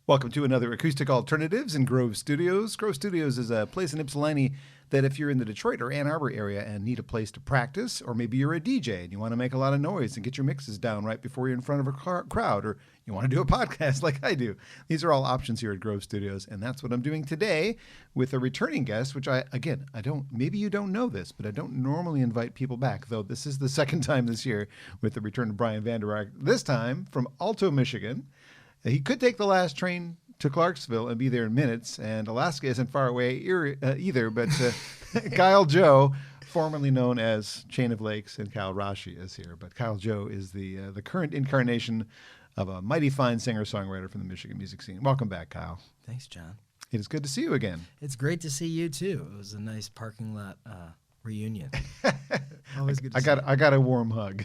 Welcome to another Acoustic Alternatives in Grove Studios. Grove Studios is a place in Ypsilanti that if you're in the Detroit or Ann Arbor area and need a place to practice, or maybe you're a DJ and you want to make a lot of noise and get your mixes down right before you're in front of a crowd, or you want to do a podcast like I do. These are all options here at Grove Studios, and that's what I'm doing today with a returning guest, which maybe you don't know this, but I don't normally invite people back, though this is the second time this year with the return of Brian Vander Ark, this time from Alto, Michigan. He could take the last train to Clarksville and be there in minutes, and Alaska isn't far away either, but Kyle Joe, formerly known as Chain of Lakes, and Kyle Rasche is here. But Kyle Joe is the current incarnation of a mighty fine singer-songwriter from the Michigan music scene. Welcome back, Kyle. Thanks, John. It is good to see you again. It's great to see you, too. It was a nice parking lot reunion. Always good to see you. I got a warm hug.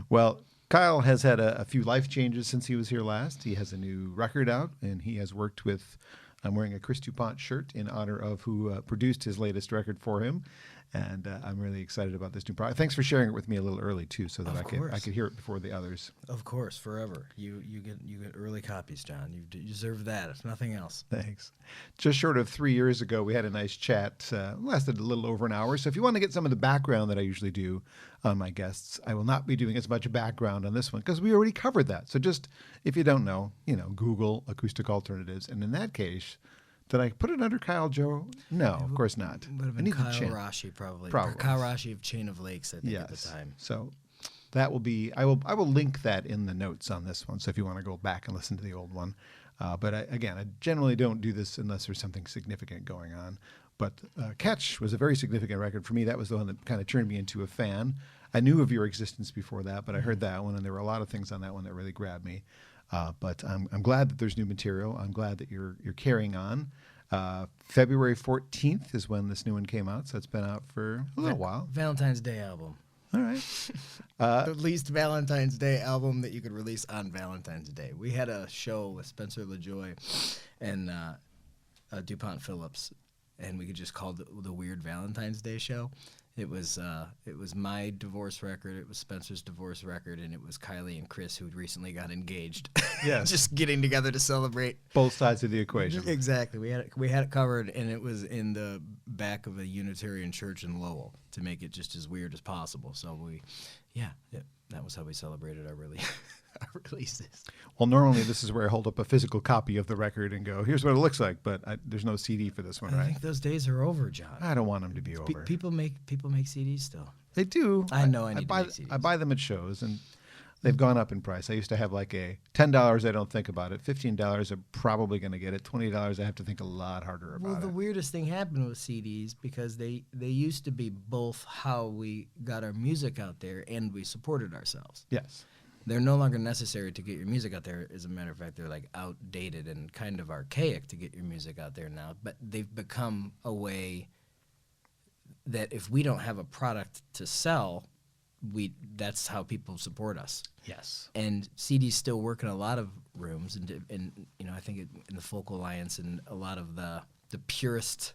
Well, Kyle has had a few life changes since he was here last. He has a new record out, and he has worked with, I'm wearing a Chris DuPont shirt in honor of who produced his latest record for him. And I'm really excited about this new project. Thanks for sharing it with me a little early, too, so that I could hear it before the others. Of course, forever. You get early copies, John. You deserve that, if nothing else. Thanks. Just short of 3 years ago, we had a nice chat. Lasted a little over an hour. So if you want to get some of the background that I usually do on my guests, I will not be doing as much background on this one because we already covered that. So just, if you don't know, Google Acoustic Alternatives. And in that case, did I put it under Kyle Joe? No, of course not. Would have been Kyle Rasche, probably. Kyle Rasche of Chain of Lakes, I think, at the time. So that will be, I will link that in the notes on this one. So if you want to go back and listen to the old one. But I generally don't do this unless there's something significant going on. But Catch was a very significant record for me. That was the one that kind of turned me into a fan. I knew of your existence before that, but I heard that one, and there were a lot of things on that one that really grabbed me. But I'm glad that there's new material. I'm glad that you're carrying on. February 14th is when this new one came out, so it's been out for a little while. Valentine's Day album. All right. The least Valentine's Day album that you could release on Valentine's Day. We had a show with Spencer LaJoy and DuPont Phillips, and we could just call it the Weird Valentine's Day Show. It was my divorce record, it was Spencer's divorce record, and it was Kylie and Chris, who recently got engaged. Yes. Just getting together to celebrate. Both sides of the equation. Exactly. We had it covered, and it was in the back of a Unitarian church in Lowell to make it just as weird as possible. So that was how we celebrated our releases. Well, normally this is where I hold up a physical copy of the record and go, here's what it looks like, but there's no CD for this one, right? I think those days are over, John. I don't want them to be over. People make CDs still. They do. I know I need to make CDs. I buy them at shows, and they've gone up in price. I used to have like a $10, I don't think about it. $15, I'm probably going to get it. $20, I have to think a lot harder about it. Well, the weirdest thing happened with CDs because they used to be both how we got our music out there and we supported ourselves. Yes. They're no longer necessary to get your music out there. As a matter of fact, they're like outdated and kind of archaic to get your music out there now. But they've become a way that if we don't have a product to sell, that's how people support us. Yes. And CDs still work in a lot of rooms, and I think in the Folk Alliance and a lot of the purists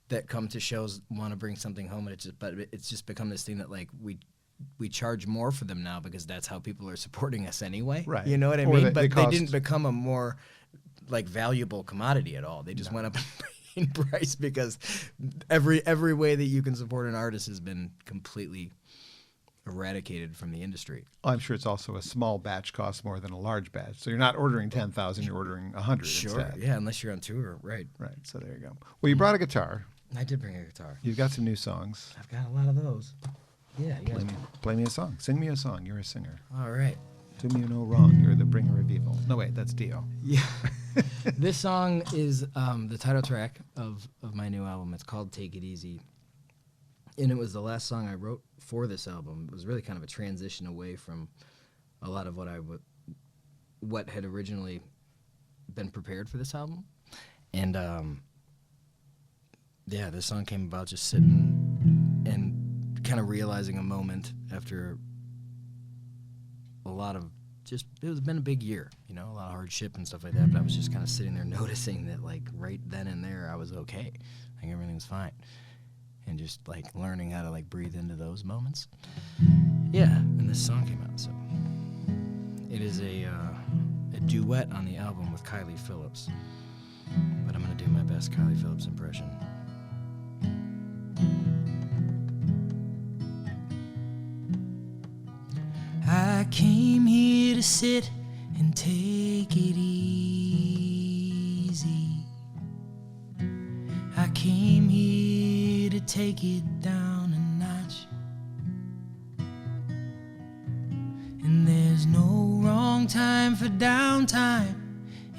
that come to shows want to bring something home, and it's just become this thing that like we charge more for them now because that's how people are supporting us anyway. Right. You know what I mean? But they didn't become a more like valuable commodity at all. They just went up in price because every way that you can support an artist has been completely eradicated from the industry. I'm sure it's also a small batch costs more than a large batch. So you're not ordering 10,000, you're ordering 100 Sure. instead. Yeah, unless you're on tour. Right. Right. So there you go. Well, you brought a guitar. I did bring a guitar. You've got some new songs. I've got a lot of those. Yeah. Play me a song. Sing me a song. You're a singer. All right. Do me no wrong. You're the bringer of evil. No, wait, that's Dio. Yeah. This song is the title track of my new album. It's called Take It Easy. And it was the last song I wrote for this album. It was really kind of a transition away from a lot of what had originally been prepared for this album. And this song came about just sitting and kind of realizing a moment after a lot of it was been a big year, a lot of hardship and stuff like that, but I was just kind of sitting there noticing that like right then and there I was okay. Like everything was fine. And just like learning how to like breathe into those moments. Yeah, and this song came out, so it is a duet on the album with Kylie Phillips. But I'm going to do my best Kylie Phillips impression. I came here to sit and take it easy. I came here to take it down a notch. And there's no wrong time for downtime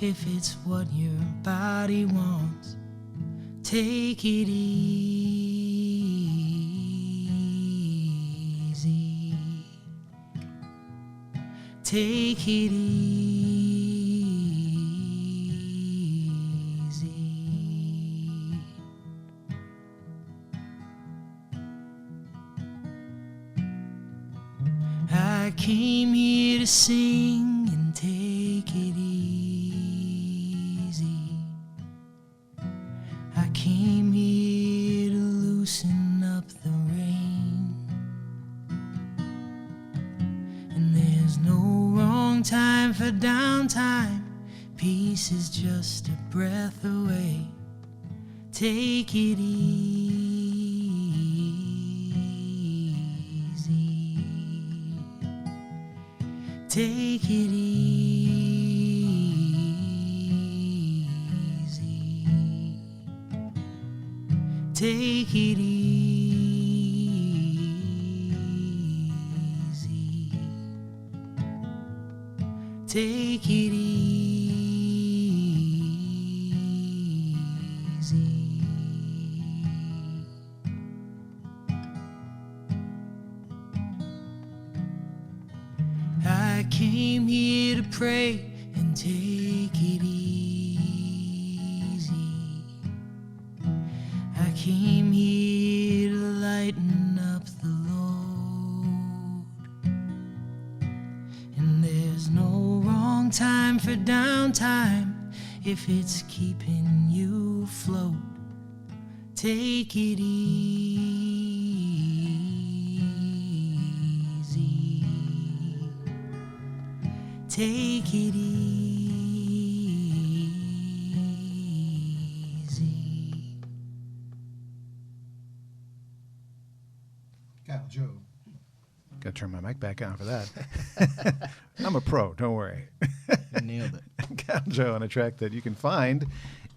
if it's what your body wants. Take it easy. Take it easy. I came here to sing and take it easy. I came here to loosen up the rain. And there's no wrong time for downtime. Peace is just a breath away. Take it easy. Take it easy. Take it easy. Take it easy. I came here to pray and take it easy. I came here to lighten up the load. And there's no wrong time for downtime if it's keeping you afloat. Take it easy. Take it easy. Kyle Joe. Got to turn my mic back on for that. I'm a pro, don't worry. You nailed it. Kyle Joe on a track that you can find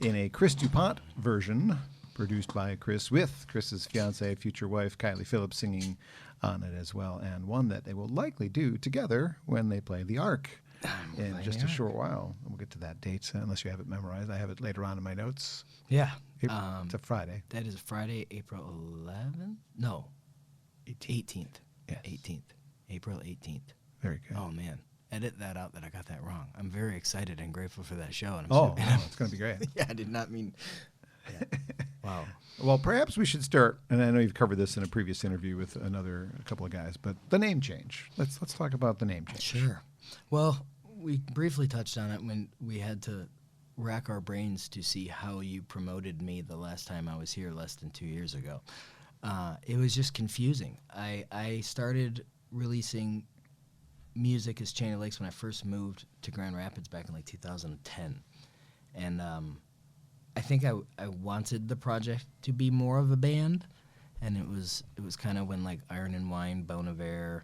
in a Chris DuPont version, produced by Chris with Chris's fiancee, future wife, Kylie Phillips, singing on it as well, and one that they will likely do together when they play the Ark in just a short while. We'll get to that date, unless you have it memorized. I have it later on in my notes. Yeah. It's a Friday. That is Friday, April 11th? No. 18th. Yes. 18th. April 18th. Very good. Oh, man. Edit that out that I got that wrong. I'm very excited and grateful for that show. And It's going to be great. Yeah, I did not mean... Yeah. Wow. Well, perhaps we should start, and I know you've covered this in a previous interview with a couple of guys, but the name change. Let's talk about the name change. Sure. Well, we briefly touched on it when we had to rack our brains to see how you promoted me the last time I was here less than 2 years ago. It was just confusing. I started releasing music as Chain of Lakes when I first moved to Grand Rapids back in like 2010. And I think I wanted the project to be more of a band, and it was kind of when like Iron and Wine, Bon Iver,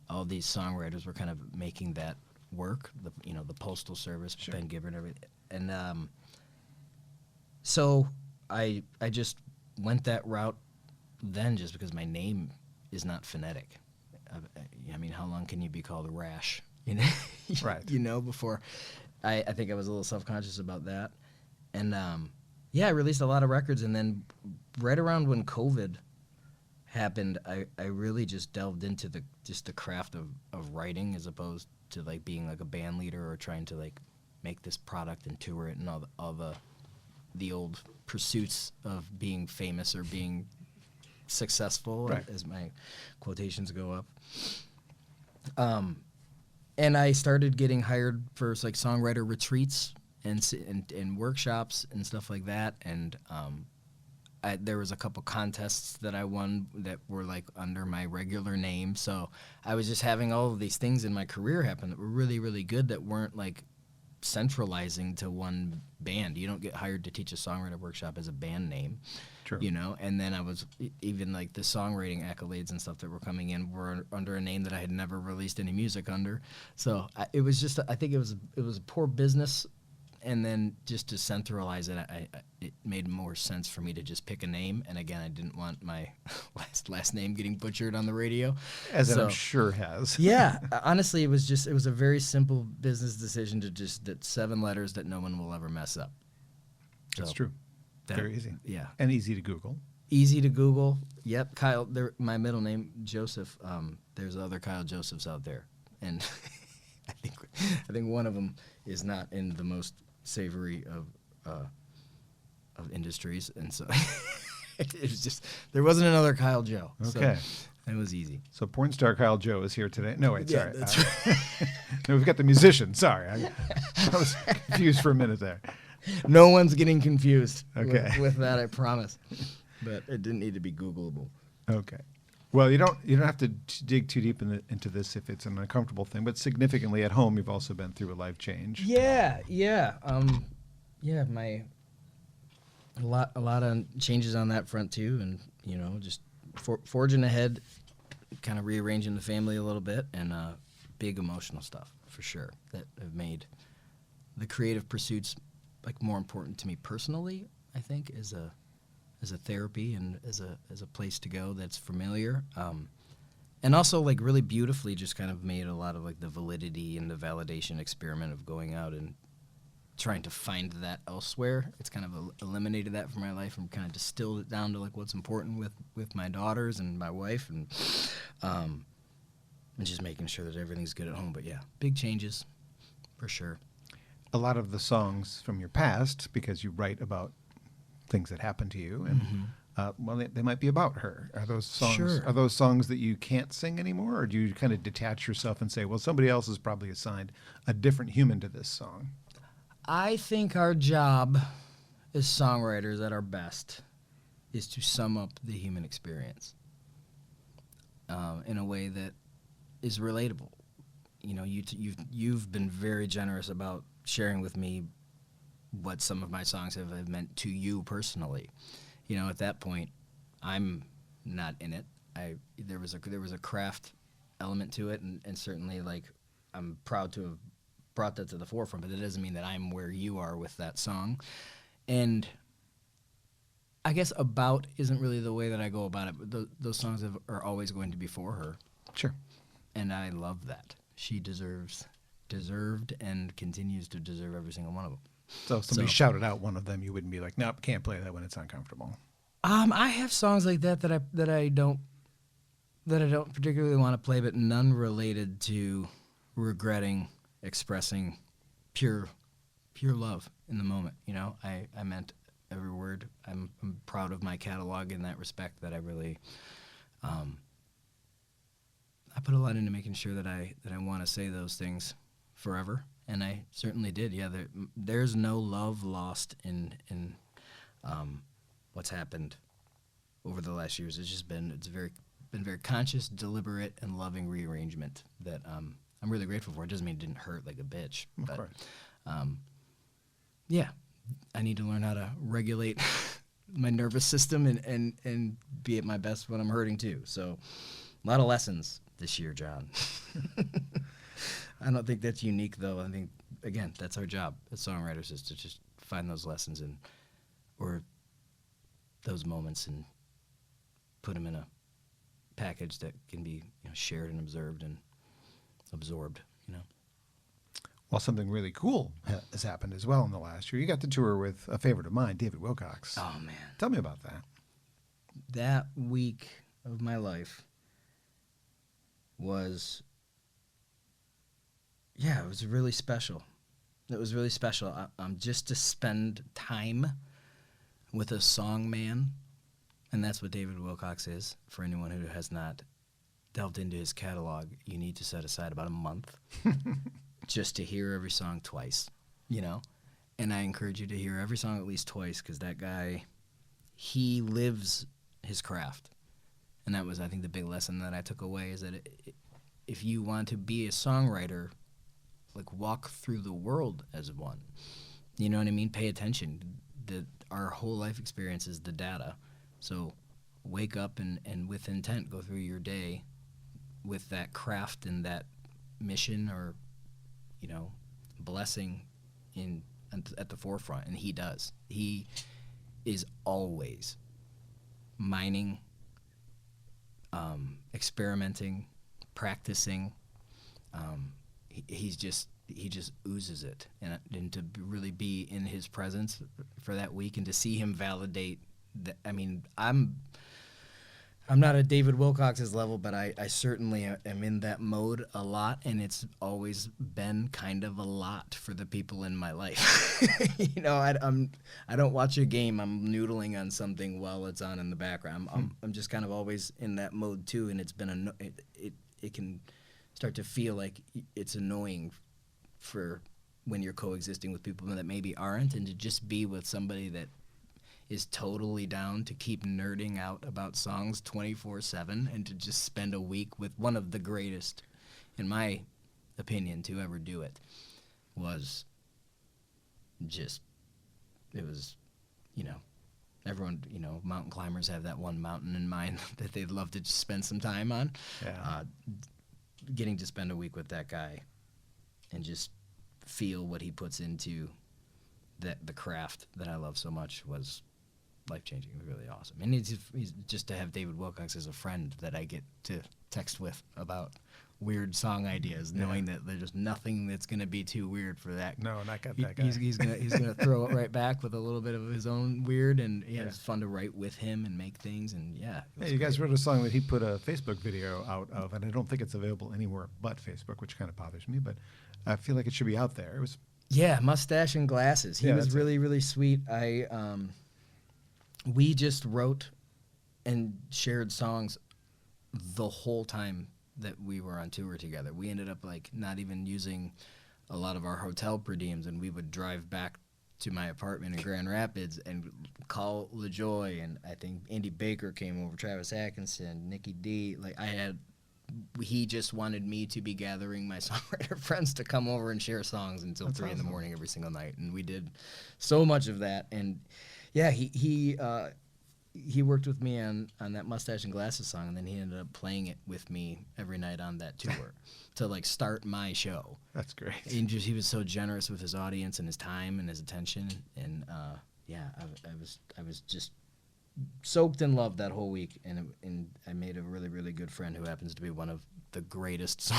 all these songwriters were kind of making that work. The Postal Service, Sure. Ben Gibbard, and everything. And so I just went that route then, just because my name is not phonetic. I mean, how long can you be called Rasche? You know, Right. Before I think I was a little self-conscious about that. And I released a lot of records, and then right around when COVID happened, I really just delved into the craft of writing, as opposed to like being like a band leader or trying to like make this product and tour it and all the old pursuits of being famous or being successful, right, as my quotations go up. And I started getting hired for like songwriter retreats and workshops and stuff like that. And there was a couple contests that I won that were like under my regular name. So I was just having all of these things in my career happen that were really, really good, that weren't like centralizing to one band. You don't get hired to teach a songwriter workshop as a band name. True. You know, and then I was even like the songwriting accolades and stuff that were coming in were under a name that I had never released any music under. So it was just, I think it was a poor business. And then just to centralize it, it made more sense for me to just pick a name. And again, I didn't want my last name getting butchered on the radio. As I'm sure has. Yeah, honestly, it was a very simple business decision to that 7 letters that no one will ever mess up. That's true. Very easy. Yeah. And easy to Google. Easy to Google. Yep, Kyle. My middle name Joseph. There's other Kyle Josephs out there, and I think one of them is not in the most savory of industries, and so it was just there wasn't another Kyle Joe. Okay. So it was easy. So porn star Kyle Joe is here today. No, wait, Yeah, sorry. that's right. No, we've got the musician. Sorry, I was confused for a minute there. No one's getting confused. Okay. With that, I promise. But it didn't need to be Googleable. Okay. Well, you don't have to dig too deep into this if it's an uncomfortable thing. But significantly at home, you've also been through a life change. Yeah. A lot of changes on that front too, and just forging ahead, kind of rearranging the family a little bit, and big emotional stuff for sure that have made the creative pursuits like more important to me personally. I think as a therapy and as a place to go that's familiar, and also like really beautifully just kind of made a lot of like the validity and the validation experiment of going out and trying to find that elsewhere. It's kind of eliminated that from my life and kind of distilled it down to like what's important with my daughters and my wife, and just making sure that everything's good at home. But yeah, big changes for sure. A lot of the songs from your past, because you write about things that happened to you, and they might be about her. Are those songs? Sure. Are those songs that you can't sing anymore, or do you kind of detach yourself and say, well, somebody else has probably assigned a different human to this song? I think our job as songwriters at our best is to sum up the human experience in a way that is relatable. You've been very generous about sharing with me what some of my songs have meant to you personally. At that point, I'm not in it. There was a craft element to it, and certainly like I'm proud to have brought that to the forefront, but it doesn't mean that I'm where you are with that song. And I guess about isn't really the way that I go about it, but those songs are always going to be for her. Sure. And I love that. She deserved and continues to deserve every single one of them. So if somebody shouted out one of them, you wouldn't be like, nope, can't play that when it's uncomfortable. I have songs like that I don't particularly want to play, but none related to regretting expressing pure love in the moment. I meant every word. I'm proud of my catalog in that respect, that I really I put a lot into making sure that I want to say those things forever, and I certainly did. Yeah, there's no love lost in what's happened over the last years. It's been very conscious, deliberate, and loving rearrangement that I'm really grateful for. It doesn't mean it didn't hurt like a bitch, Of course. Yeah, I need to learn how to regulate my nervous system and be at my best when I'm hurting too. So a lot of lessons this year, John. I don't think that's unique, though. I think, again, that's our job as songwriters, is to just find those lessons or those moments and put them in a package that can be shared and observed and absorbed. Well, something really cool has happened as well in the last year. You got to tour with a favorite of mine, David Wilcox. Oh, man. Tell me about that. That week of my life was, it was really special. It was really special. Just to spend time with a song man, and that's what David Wilcox is. For anyone who has not delved into his catalog, you need to set aside about a month just to hear every song twice, And I encourage you to hear every song at least twice, because that guy, he lives his craft. And that was, I think, the big lesson that I took away, is that if you want to be a songwriter, like walk through the world as one. You know what I mean? Pay attention. Our whole life experience is the data. So wake up and with intent go through your day with that craft and that mission or, blessing at the forefront. And he does. He is always mining, experimenting, practicing. He just oozes it, and to really be in his presence for that week and to see him validate that. I mean, I'm not at David Wilcox's level, but I certainly am in that mode a lot, and it's always been kind of a lot for the people in my life. I don't watch a game. I'm noodling on something while it's on in the background. I'm just kind of always in that mode too, and it's been it can start to feel like it's annoying for when you're coexisting with people that maybe aren't, and to just be with somebody that is totally down to keep nerding out about songs 24/7 and to just spend a week with one of the greatest, in my opinion, to ever do it was just, it was, everyone, mountain climbers have that one mountain in mind that they'd love to just spend some time on. Yeah. Getting to spend a week with that guy and just feel what he puts into the craft that I love so much was life-changing. It was really awesome. And he's just to have David Wilcox as a friend that I get to text with about weird song ideas, knowing that there's nothing that's going to be too weird for that. No, not got that guy. He's gonna throw it right back with a little bit of his own weird, and it's fun to write with him and make things, and you guys wrote a song that he put a Facebook video out of, and I don't think it's available anywhere but Facebook, which kind of bothers me, but I feel like it should be out there. It was Mustache and Glasses. He was really, really sweet. We just wrote and shared songs the whole time that we were on tour together. We ended up not even using a lot of our hotel per diems, and we would drive back to my apartment in Grand Rapids and call LaJoy, and I think Andy Baker came over, Travis Atkinson, Nikki D. He just wanted me to be gathering my songwriter friends to come over and share songs until 3 in the morning every single night, and we did so much of that. And he worked with me on that Mustache and Glasses song, and then he ended up playing it with me every night on that tour to start my show. That's great. And he was so generous with his audience and his time and his attention, and I was just soaked in love that whole week, and I made a really, really good friend who happens to be one of the greatest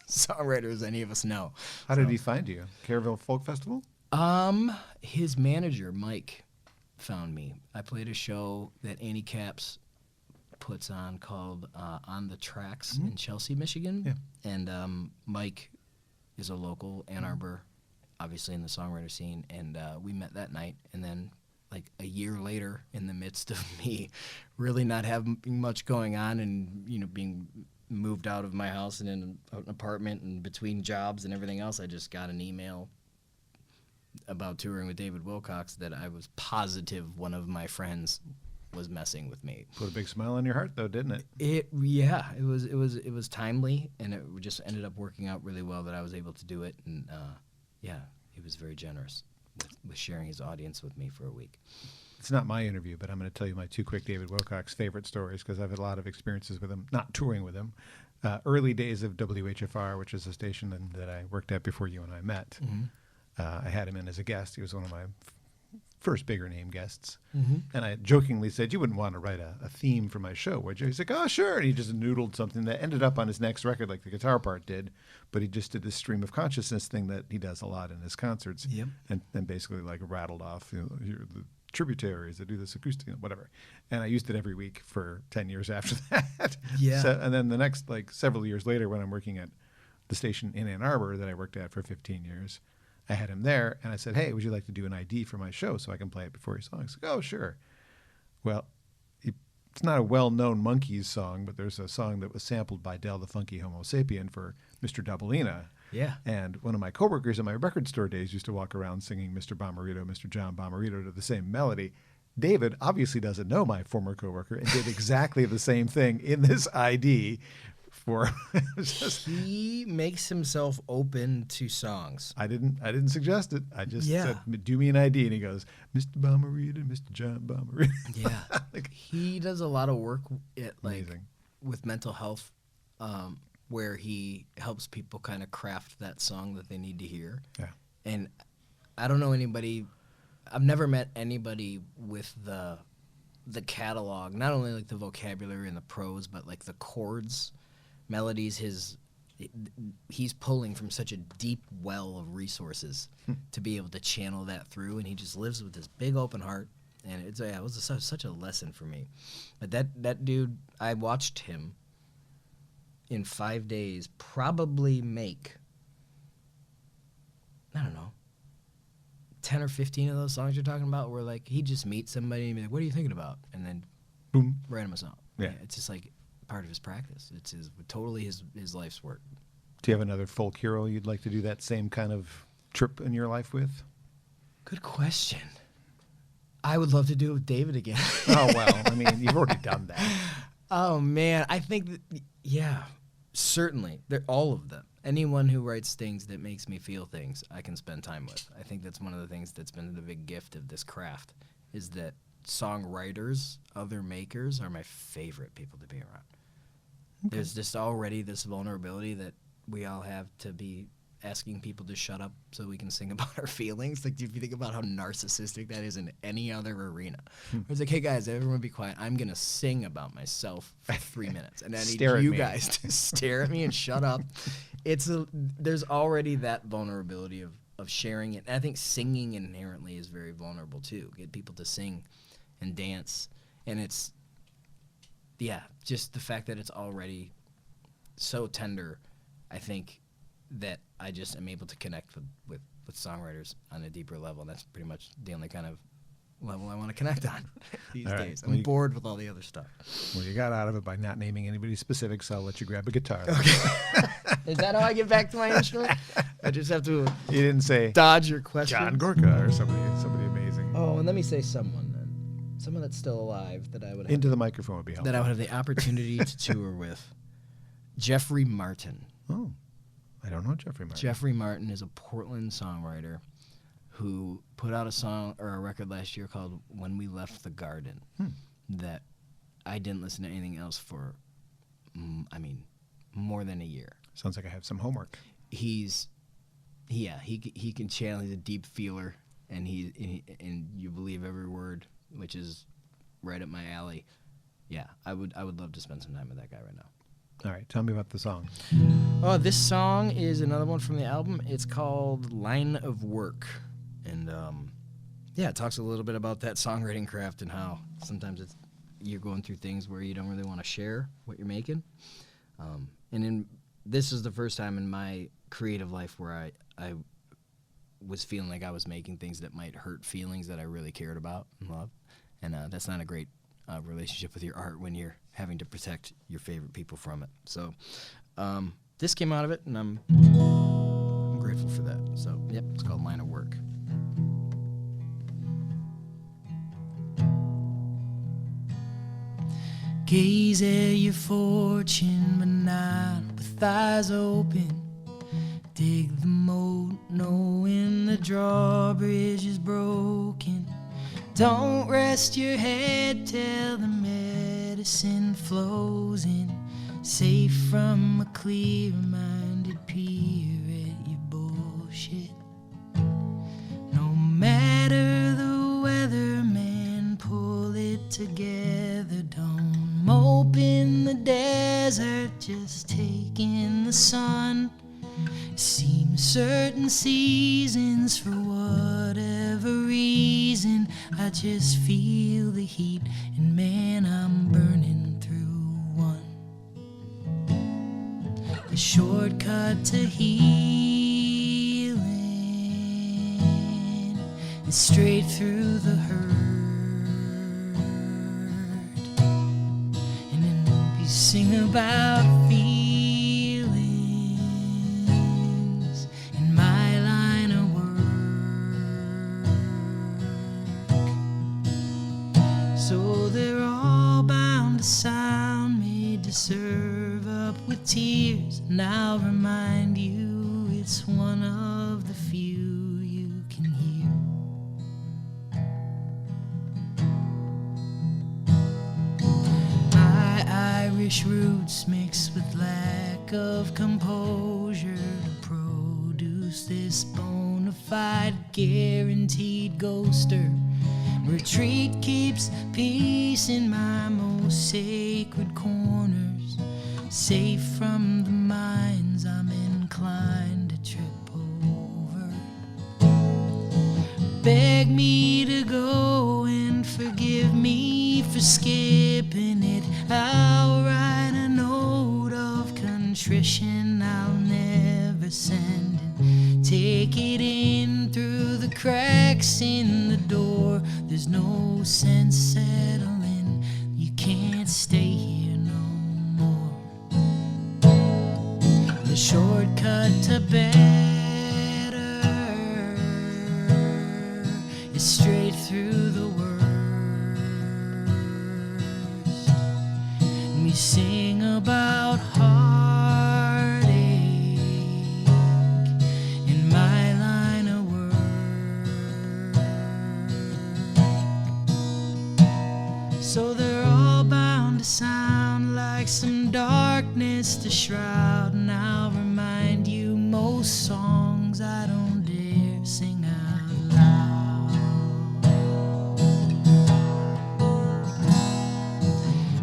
songwriters any of us know. How did he find you? Caraville Folk Festival? His manager, Mike, found me. I played a show that Annie Caps puts on called On the Tracks in Chelsea, Michigan. Yeah. And Mike is a local Ann Arbor, obviously in the songwriter scene, and we met that night. And then a year later, in the midst of me really not having much going on and being moved out of my house and in an apartment and between jobs and everything else, I just got an email about touring with David Wilcox that I was positive one of my friends was messing with me. Put a big smile on your heart, though, didn't it? It was timely, and it just ended up working out really well that I was able to do it. And he was very generous with sharing his audience with me for a week. It's not my interview, but I'm going to tell you my 2 quick David Wilcox favorite stories because I've had a lot of experiences with him, not touring with him. Early days of WHFR, which is a station that I worked at before you and I met. Mm-hmm. I had him in as a guest. He was one of my first bigger name guests. Mm-hmm. And I jokingly said, you wouldn't want to write a theme for my show, would you? He's like, oh, sure. And he just noodled something that ended up on his next record like the guitar part did. But he just did this stream of consciousness thing that he does a lot in his concerts. Yep. And basically rattled off, the tributaries that do this acoustic, whatever. And I used it every week for 10 years after that. Yeah. And then the next, several years later when I'm working at the station in Ann Arbor that I worked at for 15 years, I had him there, and I said, hey, would you like to do an ID for my show so I can play it before your song? He's like, oh, sure. Well, it's not a well-known Monkees song, but there's a song that was sampled by Del the Funky Homo Sapien for Mr. Doublina. Yeah. And one of my coworkers in my record store days used to walk around singing Mr. Bommarito, Mr. John Bommarito to the same melody. David obviously doesn't know my former coworker and did exactly the same thing in this ID for just. He makes himself open to songs. I didn't suggest it. I just Yeah. said, "Do me an ID," and he goes, "Mr. Bommarito, Mr. John Bommarito." Yeah. Like, He does a lot of work amazing. with mental health, where he helps people kind of craft that song that they need to hear. Yeah. And I don't know anybody. I've never met anybody with the catalog, not only like the vocabulary and the prose, but like the chords, melodies. He's pulling from such a deep well of resources to be able to channel that through, and he just lives with this big open heart. And it was such a lesson for me. But that dude, I watched him in 5 days probably make, I don't know, 10 or 15 of those songs you're talking about, where like he'd just meet somebody and be like, "What are you thinking about?" And then Boom. write him a song. Yeah. It's just like part of his practice. It's totally his life's work. Do you have another folk hero you'd like to do that same kind of trip in your life with? Good question. I would love to do it with David again. Oh, well, I mean, you've already done that. Oh man, I think that, yeah, certainly. They're all of them. Anyone who writes things that makes me feel things, I can spend time with. I think that's one of the things that's been the big gift of this craft, is that songwriters, other makers, are my favorite people to be around. Okay. There's just already this vulnerability that we all have to be asking people to shut up so we can sing about our feelings. Like, if you think about how narcissistic that is in any other arena. It's like, "Hey guys, everyone be quiet. I'm gonna sing about myself for 3 minutes, and I need you guys to stare at me and shut up." There's already that vulnerability of sharing it. And I think singing inherently is very vulnerable too. Get people to sing and dance, and it's just the fact that it's already so tender. I think that I just am able to connect with songwriters on a deeper level, and that's pretty much the only kind of level I want to connect on these days. I'm bored with all the other stuff. Well, you got out of it by not naming anybody specific, so I'll let you grab a guitar. Okay. Is that how I get back to my instrument? I just have to You didn't say dodge your question. John Gorka or somebody amazing. Oh, and let me say someone then. Someone that's still alive that I would have, Into the microphone would be helpful. that I would have the opportunity to tour with. Jeffrey Martin. Oh, I don't know Jeffrey Martin. Jeffrey Martin is a Portland songwriter who put out a song or a record last year called "When We Left the Garden" that I didn't listen to anything else for, more than a year. Sounds like I have some homework. He can channel. He's a deep feeler, and and you believe every word, which is right up my alley. Yeah, I would love to spend some time with that guy right now. All right, tell me about the song. Oh, this song is another one from the album. It's called "Line of Work," and it talks a little bit about that songwriting craft and how sometimes you're going through things where you don't really want to share what you're making. This is the first time in my creative life where I was feeling like I was making things that might hurt feelings that I really cared about and loved, and that's not a great relationship with your art when you're having to protect your favorite people from it. So this came out of it, and I'm grateful for that. So, yep, it's called "Line of Work." Gaze at your fortune, but not with eyes open. Dig the moat, knowing the drawbridge is broken. Don't rest your head till the medicine flows in. Safe from a clear-minded peer at your bullshit. No matter the weather, man, pull it together. Don't mope in the desert, just take in the sun. Seems certain seasons, for whatever reason, I just feel the heat, and man, I'm burning through one. The shortcut to healing is straight through the hurt. And then we sing about feelings in my line of work. So they're all bound to sound, made to serve up with tears, and I'll remind you it's one of the few you can hear. My Irish roots mixed with lack of composure to produce this bona fide guaranteed ghoster. Retreat keeps peace in my most sacred corners, safe from the minds I'm inclined to trip over. Beg me to go and forgive me for skipping it. I'll write a note of contrition I'll never send, and take it in through the cracks in the door. There's no sense settling, you can't stay here no more. The shortcut to better is straight through the worst. And we sing about heartache in my line of work. So they're all bound to sound like some darkness to shroud, and I'll remind you most songs I don't dare sing out loud.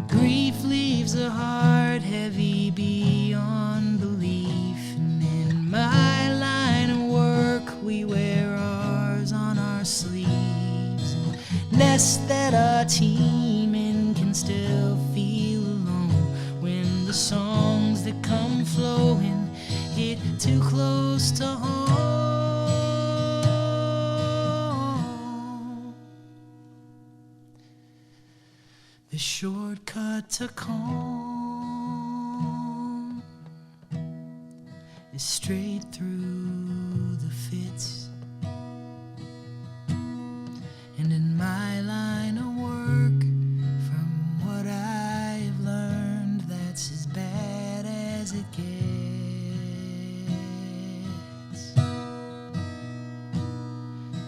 Grief leaves a heart heavy beyond belief, and in my line of work we wear ours on our sleeves. Nests that our team in can still feel alone when the songs that come flowing hit too close to home. The shortcut to calm is straight through the fits. And in my line of work, from what I've learned, that's as bad as it gets.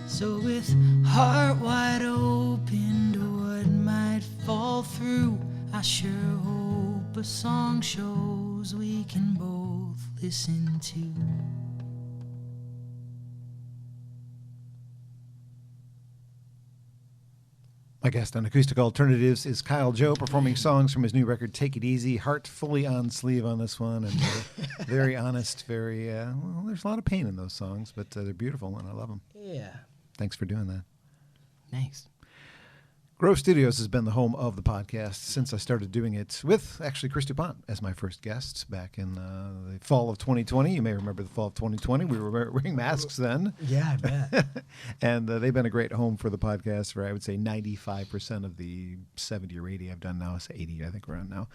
So with heart wide open to what might fall through, I sure hope a song shows we can both listen to. My guest on Acoustic Alternatives is Kyle Joe, performing songs from his new record, Take It Easy. Heart fully on sleeve on this one, and very honest, very, well, there's a lot of pain in those songs, but they're beautiful, and I love them. Yeah. Thanks for doing that. Thanks. Grove Studios has been the home of the podcast since I started doing it with actually Chris DuPont as my first guest back in the fall of 2020. You may remember the fall of 2020. We were wearing masks then. Yeah, I bet. And they've been a great home for the podcast for, I would say, 95% of the 70 or 80 I've done now. It's 80, I think we're on now.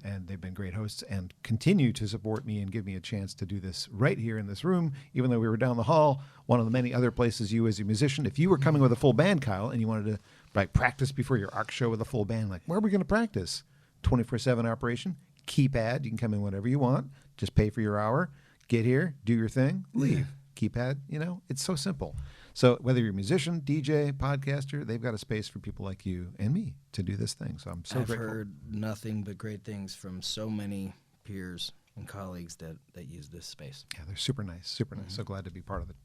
And they've been great hosts and continue to support me and give me a chance to do this right here in this room, even though we were down the hall, one of the many other places you as a musician, if you were coming with a full band, Kyle, and you wanted to practice before your ARC show with a full band, like, where are we going to practice? 24/7 operation, keypad, you can come in whenever you want, just pay for your hour, get here, do your thing, leave. Keypad, it's so simple. So whether you're a musician, DJ, podcaster, they've got a space for people like you and me to do this thing. So I'm so grateful. I've heard nothing but great things from so many peers and colleagues that use this space. Yeah, they're super nice, super nice. So glad to be part of it.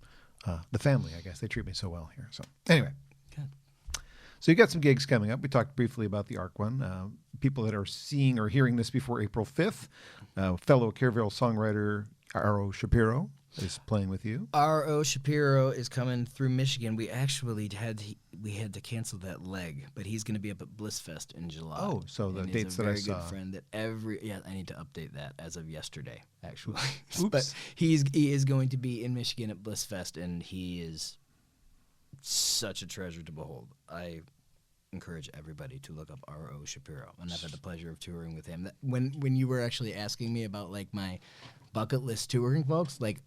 The family, I guess. They treat me so well here. So anyway. Good. So you got some gigs coming up. We talked briefly about the ARC one. People that are seeing or hearing this before April 5th, fellow Kerrville songwriter R.O. Shapiro is playing with you. R.O. Shapiro is coming through Michigan. We actually had to cancel that leg, but he's going to be up at Blissfest in July. Oh, so the and dates he's a that I very saw. good friend that I need to update that as of yesterday, actually. Oops. But he is going to be in Michigan at Blissfest, and he is such a treasure to behold. I encourage everybody to look up R.O. Shapiro, and I've had the pleasure of touring with him. When you were actually asking me about like my bucket list touring folks, like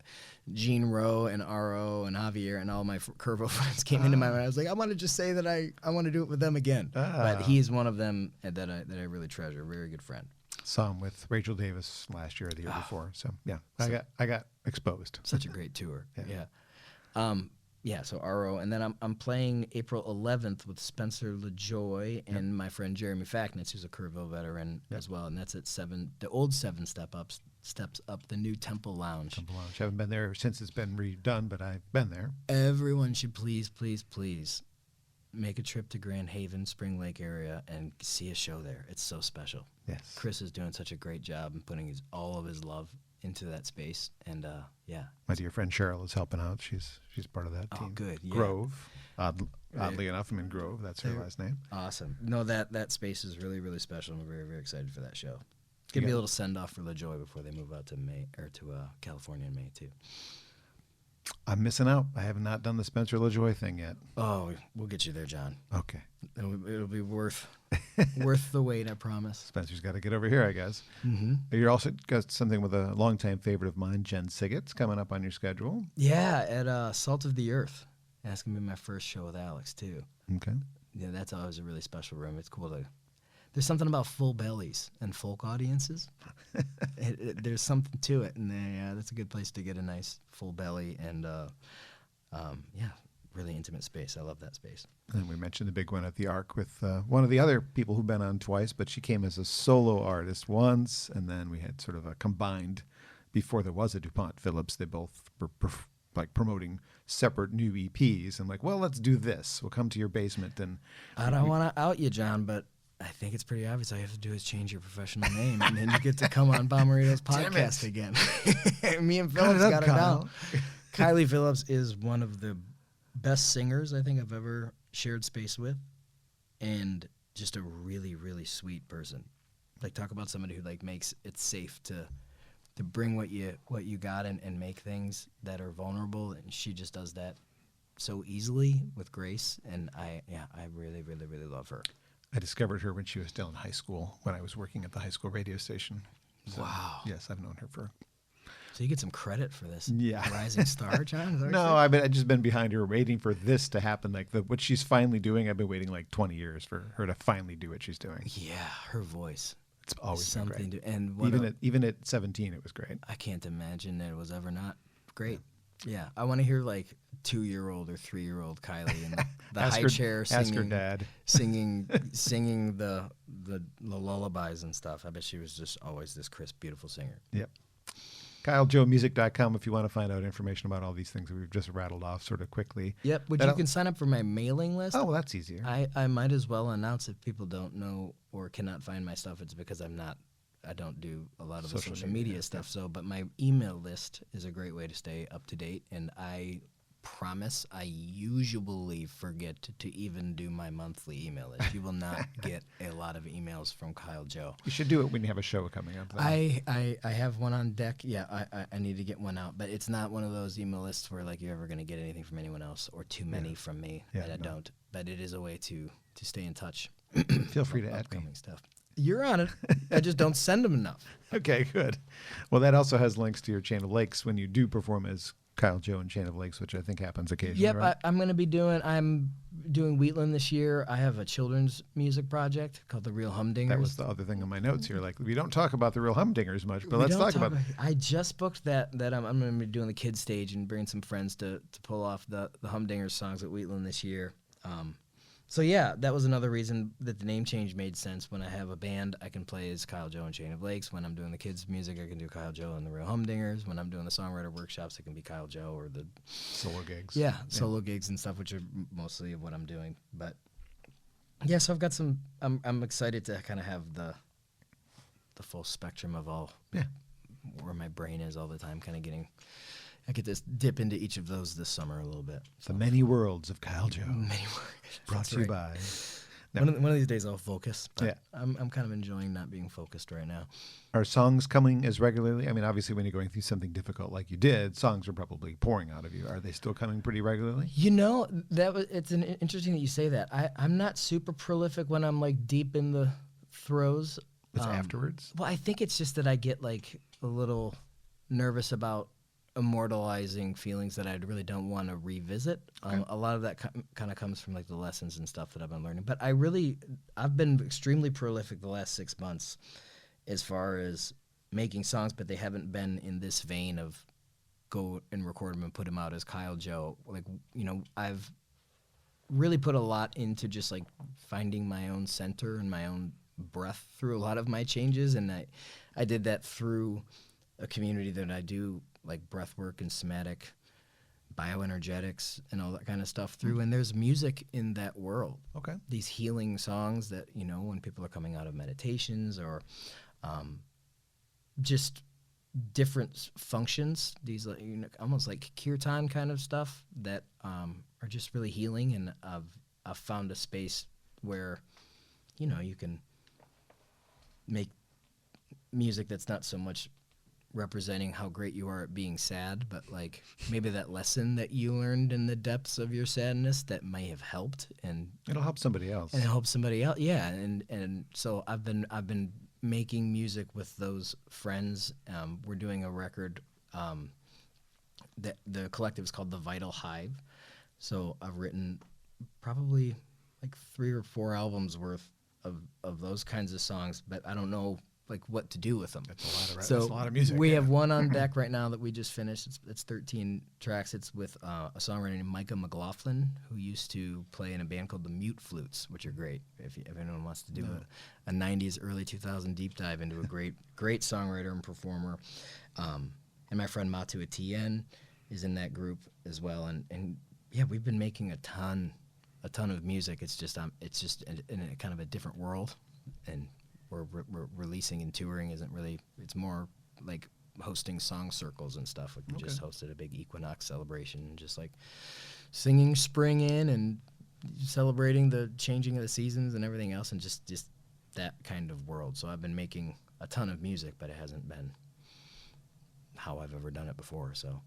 Gene Rowe and R.O. and Javier and all my Kerrville friends came into my mind. I was like, I want to just say that I want to do it with them again. But he is one of them that I really treasure. A very good friend. Saw him with Rachel Davis last year or the year before. So yeah, I got exposed. Such a great tour. Yeah. Yeah. So RO, and then I'm playing April 11th with Spencer LaJoy and my friend Jeremy Facknitz, who's a Kerrville veteran as well, and that's at the old 7 Steps Up, the new Temple Lounge. Temple Lounge. I haven't been there since it's been redone, but I've been there. Everyone should please make a trip to Grand Haven, Spring Lake area, and see a show there. It's so special. Yes. Chris is doing such a great job in putting all of his love into that space, and My dear friend Cheryl is helping out. She's part of that team. Oh, good. Yeah. Grove. Oddly enough, I'm in Grove. That's her last name. Awesome. No, that space is really, really special. I'm very, very excited for that show. Give me a little send off for LaJoy before they move out to California in May too. I'm missing out. I have not done the Spencer LaJoy thing yet. Oh, we'll get you there, John. Okay. It'll be worth the wait, I promise. Spencer's got to get over here, I guess. Mm-hmm. You're also got something with a longtime favorite of mine, Jen Siggett's, coming up on your schedule. Yeah, at Salt of the Earth. That's going to be my first show with Alex, too. Okay. Yeah, that's always a really special room. It's cool to... There's something about full bellies and folk audiences. There's something to it, and that's a good place to get a nice full belly and, really intimate space. I love that space. And we mentioned the big one at the Arc with one of the other people who've been on twice, but she came as a solo artist once, and then we had sort of a combined, before there was a DuPont Phillips, they both were promoting separate new EPs. And well, let's do this. We'll come to your basement. And I don't want to out you, John, but I think it's pretty obvious. All you have to do is change your professional name, and then you get to come on Bommarito's podcast again. Me and Phillips got it down. Kylie Phillips is one of the best singers I think I've ever shared space with, and just a really, really sweet person. Talk about somebody who makes it safe to bring what you got and make things that are vulnerable, and she just does that so easily with grace. And I really, really, really love her. I discovered her when she was still in high school, when I was working at the high school radio station. So, wow. Yes, I've known her for... So you get some credit for this Yeah. rising star, John? Is that what No, you're saying? I've just been behind her waiting for this to happen. What she's finally doing, I've been waiting 20 years for her to finally do what she's doing. Yeah, her voice. It's always been Something great. to... And Even at 17, it was great. I can't imagine that it was ever not great. Yeah, I want to hear 2-year-old or 3-year-old Kylie in the high chair singing. Ask her dad. singing the lullabies and stuff. I bet she was just always this crisp, beautiful singer. Yep. KyleJoeMusic.com if you want to find out information about all these things that we've just rattled off sort of quickly. Yep, you can sign up for my mailing list. Oh, well, that's easier. I might as well announce if people don't know or cannot find my stuff, it's because I don't do a lot of the social media stuff. So, but my email list is a great way to stay up to date, and I promise I usually forget to even do my monthly email list. You will not get a lot of emails from Kyle Joe. You should do it when you have a show coming up. I have one on deck. Yeah, I need to get one out, but it's not one of those email lists where you're ever going to get anything from anyone else or too many from me. Yeah, I don't. But it is a way to stay in touch. Feel free to add me. Upcoming stuff. You're on it. I just don't send them enough. Okay, good. Well, that also has links to your Chain of Lakes when you do perform as Kyle Joe and Chain of Lakes, which I think happens occasionally. Yep, right? I'm doing Wheatland this year. I have a children's music project called The Real Humdingers. That was the other thing on my notes here. We don't talk about The Real Humdingers much, but let's talk about it. I just booked that I'm going to be doing the kids stage and bringing some friends to pull off the Humdingers songs at Wheatland this year. So yeah, that was another reason that the name change made sense. When I have a band, I can play as Kyle Joe and Chain of Lakes. When I'm doing the kids' music, I can do Kyle Joe and the Real Humdingers. When I'm doing the songwriter workshops, it can be Kyle Joe or the solo gigs. Yeah, solo gigs and stuff, which are mostly of what I'm doing. But yeah, so I've got some. I'm excited to kind of have the full spectrum of all. Yeah. Where my brain is all the time, kind of getting. I get to dip into each of those this summer a little bit. So. The many worlds of Kyle Joe. Many worlds. Brought to you by. No. One of these days I'll focus. But yeah. I'm kind of enjoying not being focused right now. Are songs coming as regularly? I mean, obviously, when you're going through something difficult like you did, songs are probably pouring out of you. Are they still coming pretty regularly? It's interesting that you say that. I'm not super prolific when I'm deep in the throes. It's afterwards? Well, I think it's just that I get a little nervous about immortalizing feelings that I really don't want to revisit. Okay. A lot of that kind of comes from the lessons and stuff that I've been learning. But I've been extremely prolific the last 6 months, as far as making songs, but they haven't been in this vein of go and record them and put them out as Kyle Joe. Like, I've really put a lot into just like finding my own center and my own breath through a lot of my changes, and I did that through a community that I do like breath work and somatic bioenergetics and all that kind of stuff through, and there's music in that world. Okay. These healing songs that, when people are coming out of meditations or just different functions, these almost like kirtan kind of stuff that are just really healing, and I've found a space where you can make music that's not so much representing how great you are at being sad, but like maybe that lesson that you learned in the depths of your sadness that may have helped, and It'll help somebody else. and it helps somebody else. Yeah, and so I've been making music with those friends. We're doing a record. That the collective is called the Vital Hive. So I've written probably like 3 or 4 albums worth of those kinds of songs, but I don't know like what to do with them. That's a lot of music. We have one on deck right now that we just finished. It's 13 tracks. It's with a songwriter named Micah McLaughlin, who used to play in a band called the Mute Flutes, which are great if anyone wants to do a 90s, early 2000 deep dive into a great songwriter and performer. And my friend Matu Etienne is in that group as well. And yeah, we've been making a ton of music. It's just in a kind of a different world, and we're releasing and touring isn't really. It's more like hosting song circles and stuff. Like we just hosted a big equinox celebration, and just like singing spring in and celebrating the changing of the seasons and everything else, and just that kind of world. So I've been making a ton of music, but it hasn't been how I've ever done it before. So.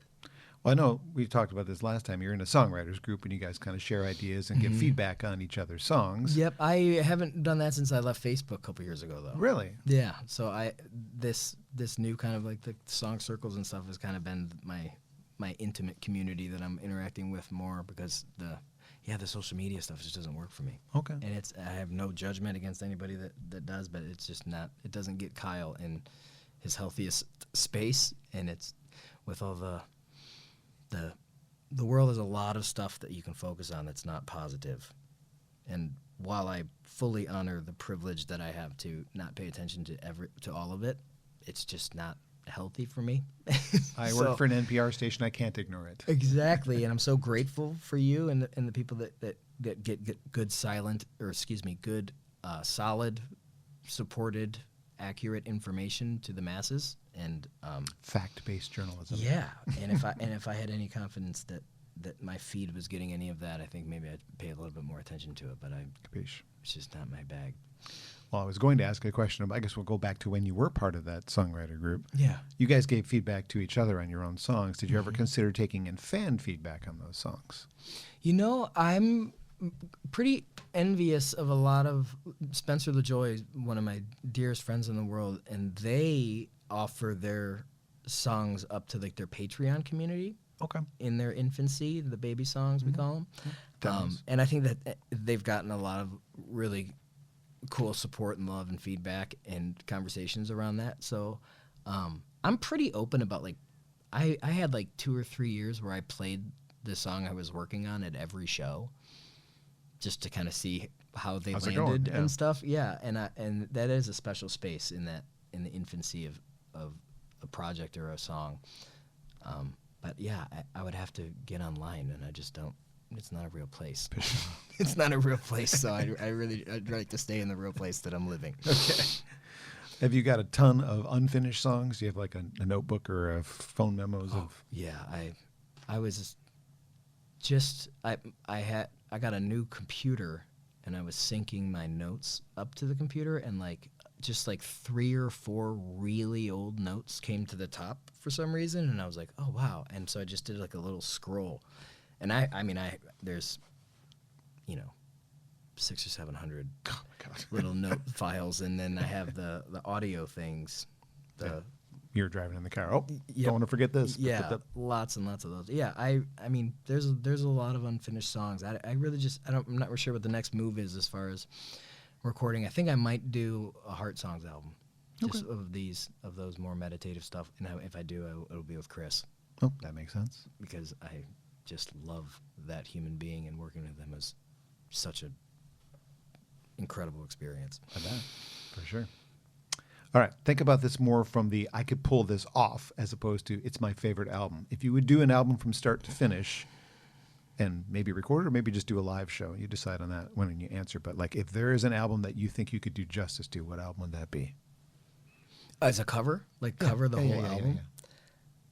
Well, I know we talked about this last time. You're in a songwriters group, and you guys kind of share ideas and give feedback on each other's songs. Yep, I haven't done that since I left Facebook a couple years ago, though. Really? Yeah. So this new kind of like the song circles and stuff has kind of been my intimate community that I'm interacting with more, because the social media stuff just doesn't work for me. Okay. And I have no judgment against anybody that does, but it's just not. It doesn't get Kyle in his healthiest space, and it's with all the world has a lot of stuff that you can focus on that's not positive. And while I fully honor the privilege that I have to not pay attention to all of it, it's just not healthy for me. I work for an NPR station. I can't ignore it. Exactly, and I'm so grateful for you and the people that get good good solid, supported, accurate information to the masses. And fact-based journalism. Yeah, and if I had any confidence that my feed was getting any of that, I think maybe I'd pay a little bit more attention to it. But it's just not my bag. Well, I was going to ask a question. I guess we'll go back to when you were part of that songwriter group. Yeah. You guys gave feedback to each other on your own songs. Did you ever consider taking in fan feedback on those songs? I'm pretty envious of a lot of Spencer LaJoy, one of my dearest friends in the world, and they offer their songs up to like their Patreon community. Okay. In their infancy, the baby songs we call them. And I think that they've gotten a lot of really cool support and love and feedback and conversations around that. So I'm pretty open about like I had like 2 or 3 years where I played the song I was working on at every show, just to kind of see how they landed and stuff. Yeah, and that is a special space in the infancy of a project or a song. But yeah, I would have to get online, and I just don't. It's not a real place. It's not a real place, so I'd like to stay in the real place that I'm living. Okay. Have you got a ton of unfinished songs? Do you have like a notebook or a phone memos of? Yeah, I was just I got a new computer, and I was syncing my notes up to the computer, and like just like 3 or 4 really old notes came to the top for some reason, and I was like, oh wow. And so I just did like a little scroll, and there's 600 or 700 little note files, and then I have the audio things. You're driving in the car. Oh, don't want to forget this. Yeah, lots and lots of those. Yeah, I mean, there's a lot of unfinished songs. I'm not sure what the next move is as far as recording. I think I might do a Heart Songs album. just of those more meditative stuff. And if I do, it'll be with Chris. Oh, that makes sense. Because I just love that human being, and working with him is such an incredible experience. I bet, for sure. All right, think about this more from the I could pull this off as opposed to it's my favorite album. If you would do an album from start to finish and maybe record it or maybe just do a live show, you decide on that when you answer. But like if there is an album that you think you could do justice to, what album would that be? As a cover? Like cover the whole album? Yeah.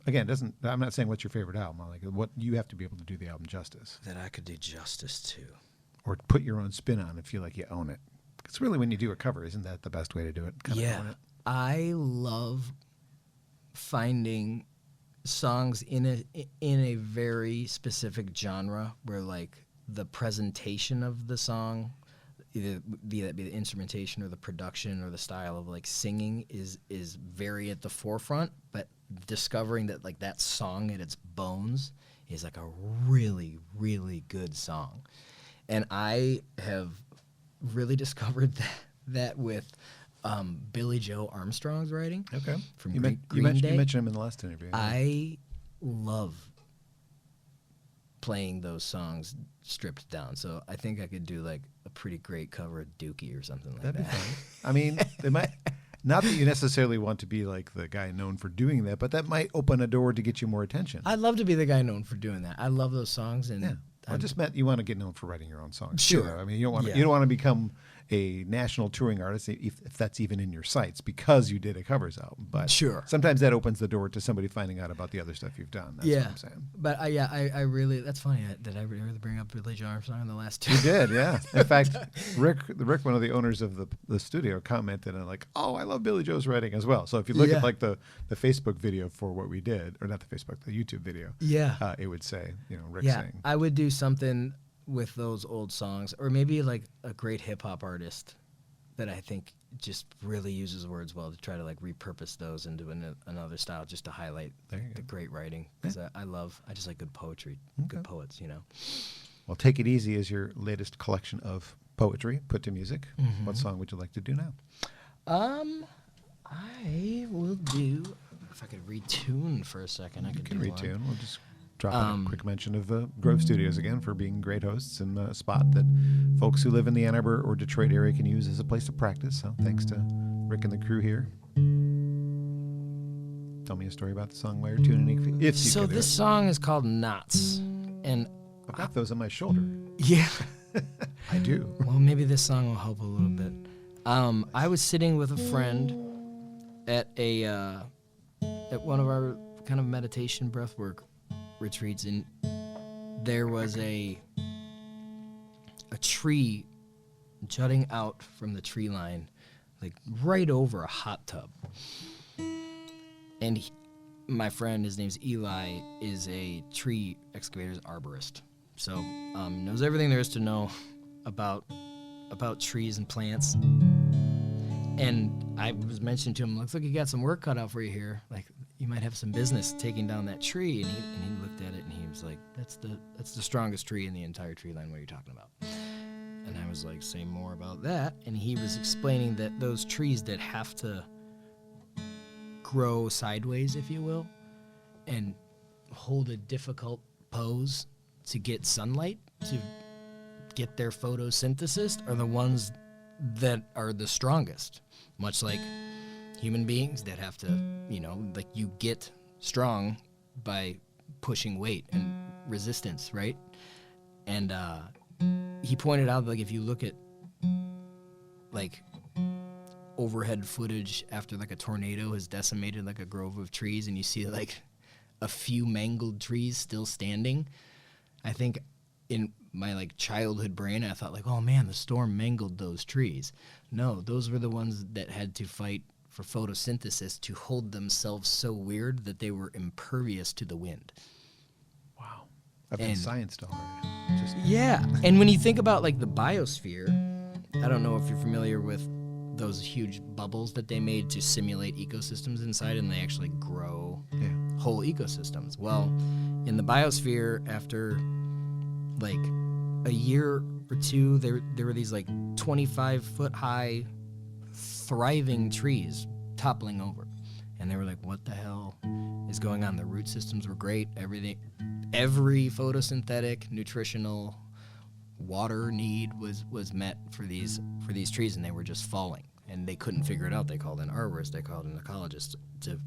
Again, I'm not saying what's your favorite album. I'm like what you have to be able to do the album justice. That I could do justice to. Or put your own spin on and feel like you own it. It's really when you do a cover, isn't that the best way to do it? Kind of own it? I love finding songs in a very specific genre where like the presentation of the song, either be the instrumentation or the production or the style of like singing is very at the forefront, but discovering that like that song at its bones is like a really, really good song. And I have really discovered that with Billy Joe Armstrong's writing. Okay. From you Green Day. You mentioned him in the last interview. I love playing those songs stripped down. So I think I could do like a pretty great cover of Dookie or something like That'd that. be fun. I mean, they might. Not that you necessarily want to be like the guy known for doing that, but that might open a door to get you more attention. I'd love to be the guy known for doing that. I love those songs, and I just meant you want to get known for writing your own songs. Sure. Too. I mean, you don't want to become a national touring artist if that's even in your sights because you did a covers album. But sure, sometimes that opens the door to somebody finding out about the other stuff you've done. That's what I'm saying. But I really, that's funny. Did I really bring up Billy Joe Armstrong in the last two? You did, yeah. In fact, Rick, one of the owners of the studio, commented on like, "Oh, I love Billy Joe's writing as well." So if you look at like the Facebook video for what we did, or not the Facebook, the YouTube video, it would say, Rick saying. I would do something with those old songs, or maybe like a great hip hop artist that I think just really uses words well to try to like repurpose those into another style, just to highlight the great writing. Because I just like good poetry, good poets, Well, Take It Easy is your latest collection of poetry put to music. Mm-hmm. What song would you like to do now? I will do, if I could retune for a second, I could can do retune. one. We'll just drop in a quick mention of Grove Studios again for being great hosts and a spot that folks who live in the Ann Arbor or Detroit area can use as a place to practice. So thanks to Rick and the crew here. Tell me a story about the song while you're tuning in. If you So could do this it. song is called Knots, and I've got those on my shoulder. yeah. I do. Well, maybe this song will help a little bit. I was sitting with a friend at one of our kind of meditation breathwork retreats, and there was a tree jutting out from the tree line, like right over a hot tub. And my friend, his name's Eli, is a tree excavator's arborist. So knows everything there is to know about trees and plants. And I was mentioning to him, looks like you got some work cut out for you here. Like, you might have some business taking down that tree. And he looked at it and he was like, that's the strongest tree in the entire tree line. What are you talking about? And I was like, say more about that. And he was explaining that those trees that have to grow sideways, if you will, and hold a difficult pose to get sunlight, to get their photosynthesis, are the ones that are the strongest. Much like human beings that have to, like you get strong by pushing weight and resistance, right? And he pointed out, like, if you look at like overhead footage after like a tornado has decimated like a grove of trees and you see like a few mangled trees still standing, I think in my like childhood brain I thought like, oh man, the storm mangled those trees. No, those were the ones that had to fight for photosynthesis to hold themselves so weird that they were impervious to the wind. Wow. I've been scienced already. Yeah. And when you think about like the biosphere, I don't know if you're familiar with those huge bubbles that they made to simulate ecosystems inside, and they actually grow whole ecosystems. Well, in the biosphere, after like a year or two, there were these like 25-foot high thriving trees toppling over. And they were like, what the hell is going on? The root systems were great. Every photosynthetic, nutritional water need was met for these trees, and they were just falling. And they couldn't figure it out. They called an arborist, they called an ecologist to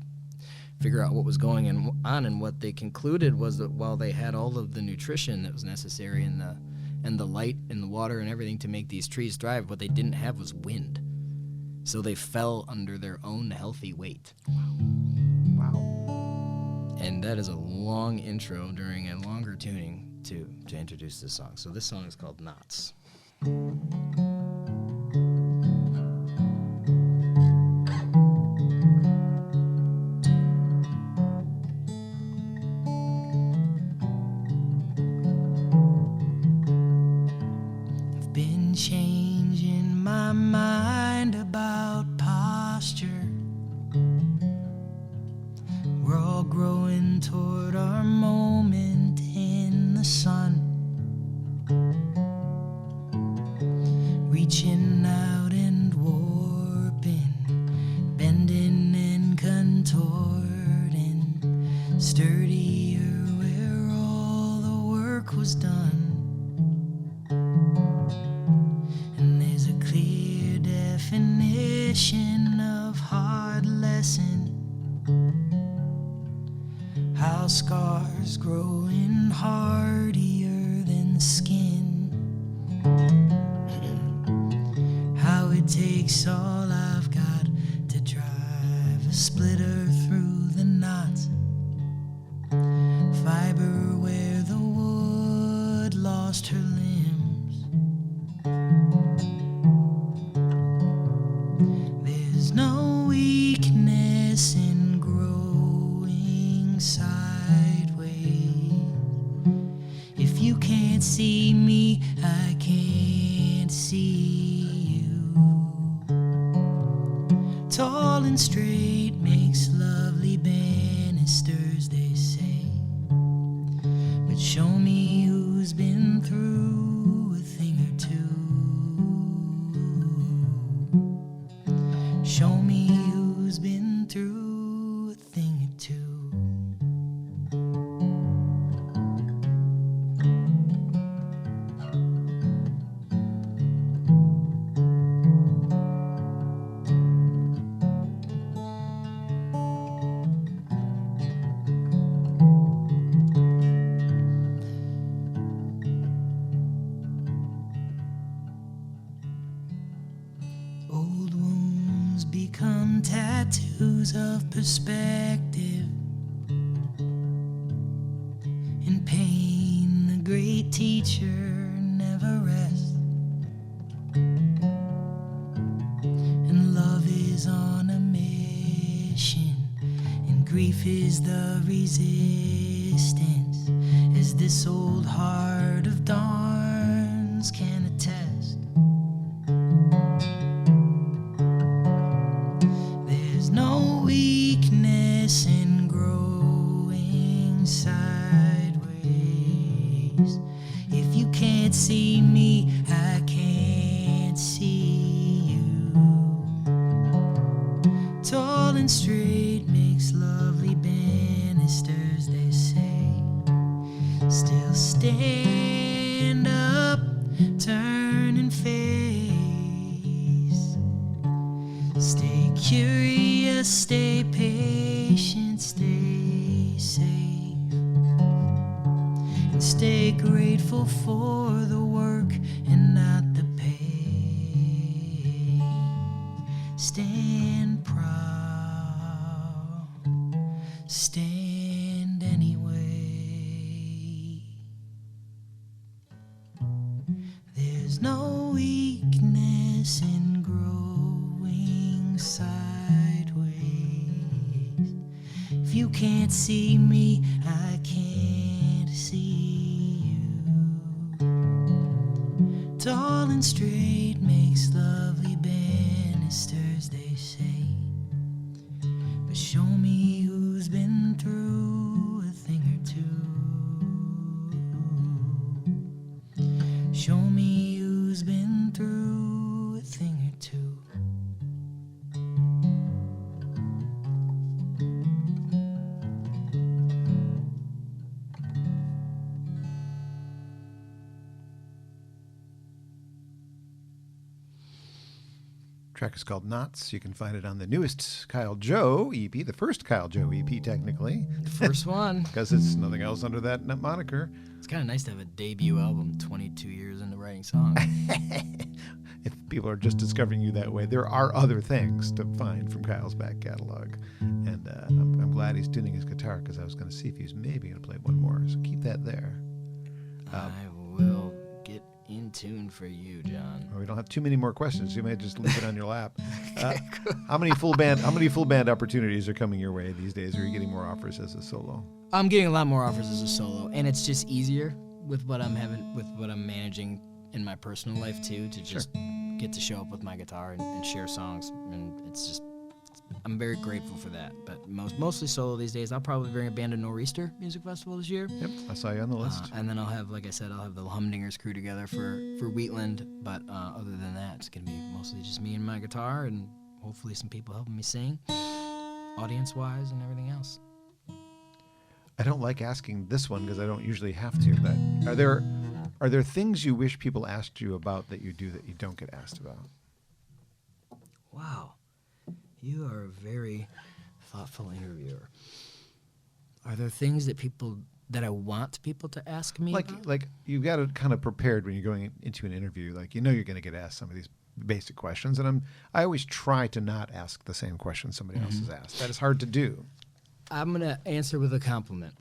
figure out what was going on. And what they concluded was that while they had all of the nutrition that was necessary and the light and the water and everything to make these trees thrive, what they didn't have was wind. So they fell under their own healthy weight. Wow. And that is a long intro during a longer tuning to introduce this song. So this song is called Knots. I've been changing my mind about posture. We're all growing toward our moment in the sun, reaching out and warping, bending and contorting, sturdier where all the work was done. And there's a clear definition of hard lesson, how scars growing hardier than skin, how it takes all I've got to drive a splitter through the knots, fiber where the wood lost her limbs. There's no weakness in growing sideways. If you can't see me, I can't see you. Tall and straight makes lovely banisters, they say. But show me who's been through a thing or two. Show me who's been through a thing or two. Old wounds become tattoos of perspective. In pain, the great teacher never rests. And love is on a mission, and grief is the resistance, as this old heart of Darn's can attest. There's no weakness in growing sideways. If you can't see me, I can't see you. Tall and straight makes lovely banisters, they say. Still stand up, turn and face. Stay curious, stay patient, stay safe, and stay grateful for the work and not the pay. Stand proud, stand anyway. There's no weakness in growing sideways. If you can't see me, I can't see you. Tall and straight makes lovely banisters, they say. But show me who's been through a thing or two. Show me who's been through a thing or two. track is called Knots. You can find it on the newest Kyle Joe EP, the first Kyle Joe EP, technically. The first one. Because it's nothing else under that moniker. It's kind of nice to have a debut album 22 years into writing songs. If people are just discovering you that way, there are other things to find from Kyle's back catalog. And I'm glad he's tuning his guitar, because I was going to see if he's maybe going to play one more. So keep that there. I will get in tune for you, John. We don't have too many more questions. You may just leave it on your lap. How many full band opportunities are coming your way these days? Or are you getting more offers as a solo? I'm getting a lot more offers as a solo, and it's just easier with what I'm managing in my personal life too, to just get to show up with my guitar and share songs, and I'm very grateful for that. But mostly solo these days. I'll probably bring a band to Nor'easter Music Festival this year. Yep, I saw you on the list. And then I'll have, like I said, I'll have the Humdingers crew together for Wheatland. But other than that, it's gonna be mostly just me and my guitar, and hopefully some people helping me sing, audience-wise, and everything else. I don't like asking this one because I don't usually have to. But are there things you wish people asked you about that you do that you don't get asked about? Wow. You are a very thoughtful interviewer. Are there things that I want people to ask me about? Like you've got it kind of prepared when you're going into an interview. Like, you know you're going to get asked some of these basic questions, and I always try to not ask the same question somebody else has asked. That is hard to do. I'm going to answer with a compliment.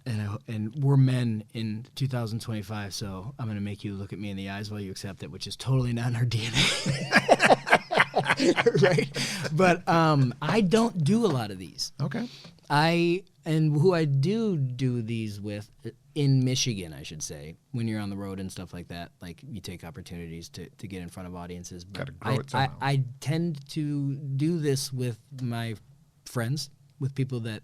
And we're men in 2025, so I'm going to make you look at me in the eyes while you accept it, which is totally not in our DNA. Right? But I don't do a lot of these. Okay. Who I do these with, in Michigan, I should say, when you're on the road and stuff like that, like you take opportunities to get in front of audiences. But Gotta grow it somehow. I tend to do this with my friends, with people that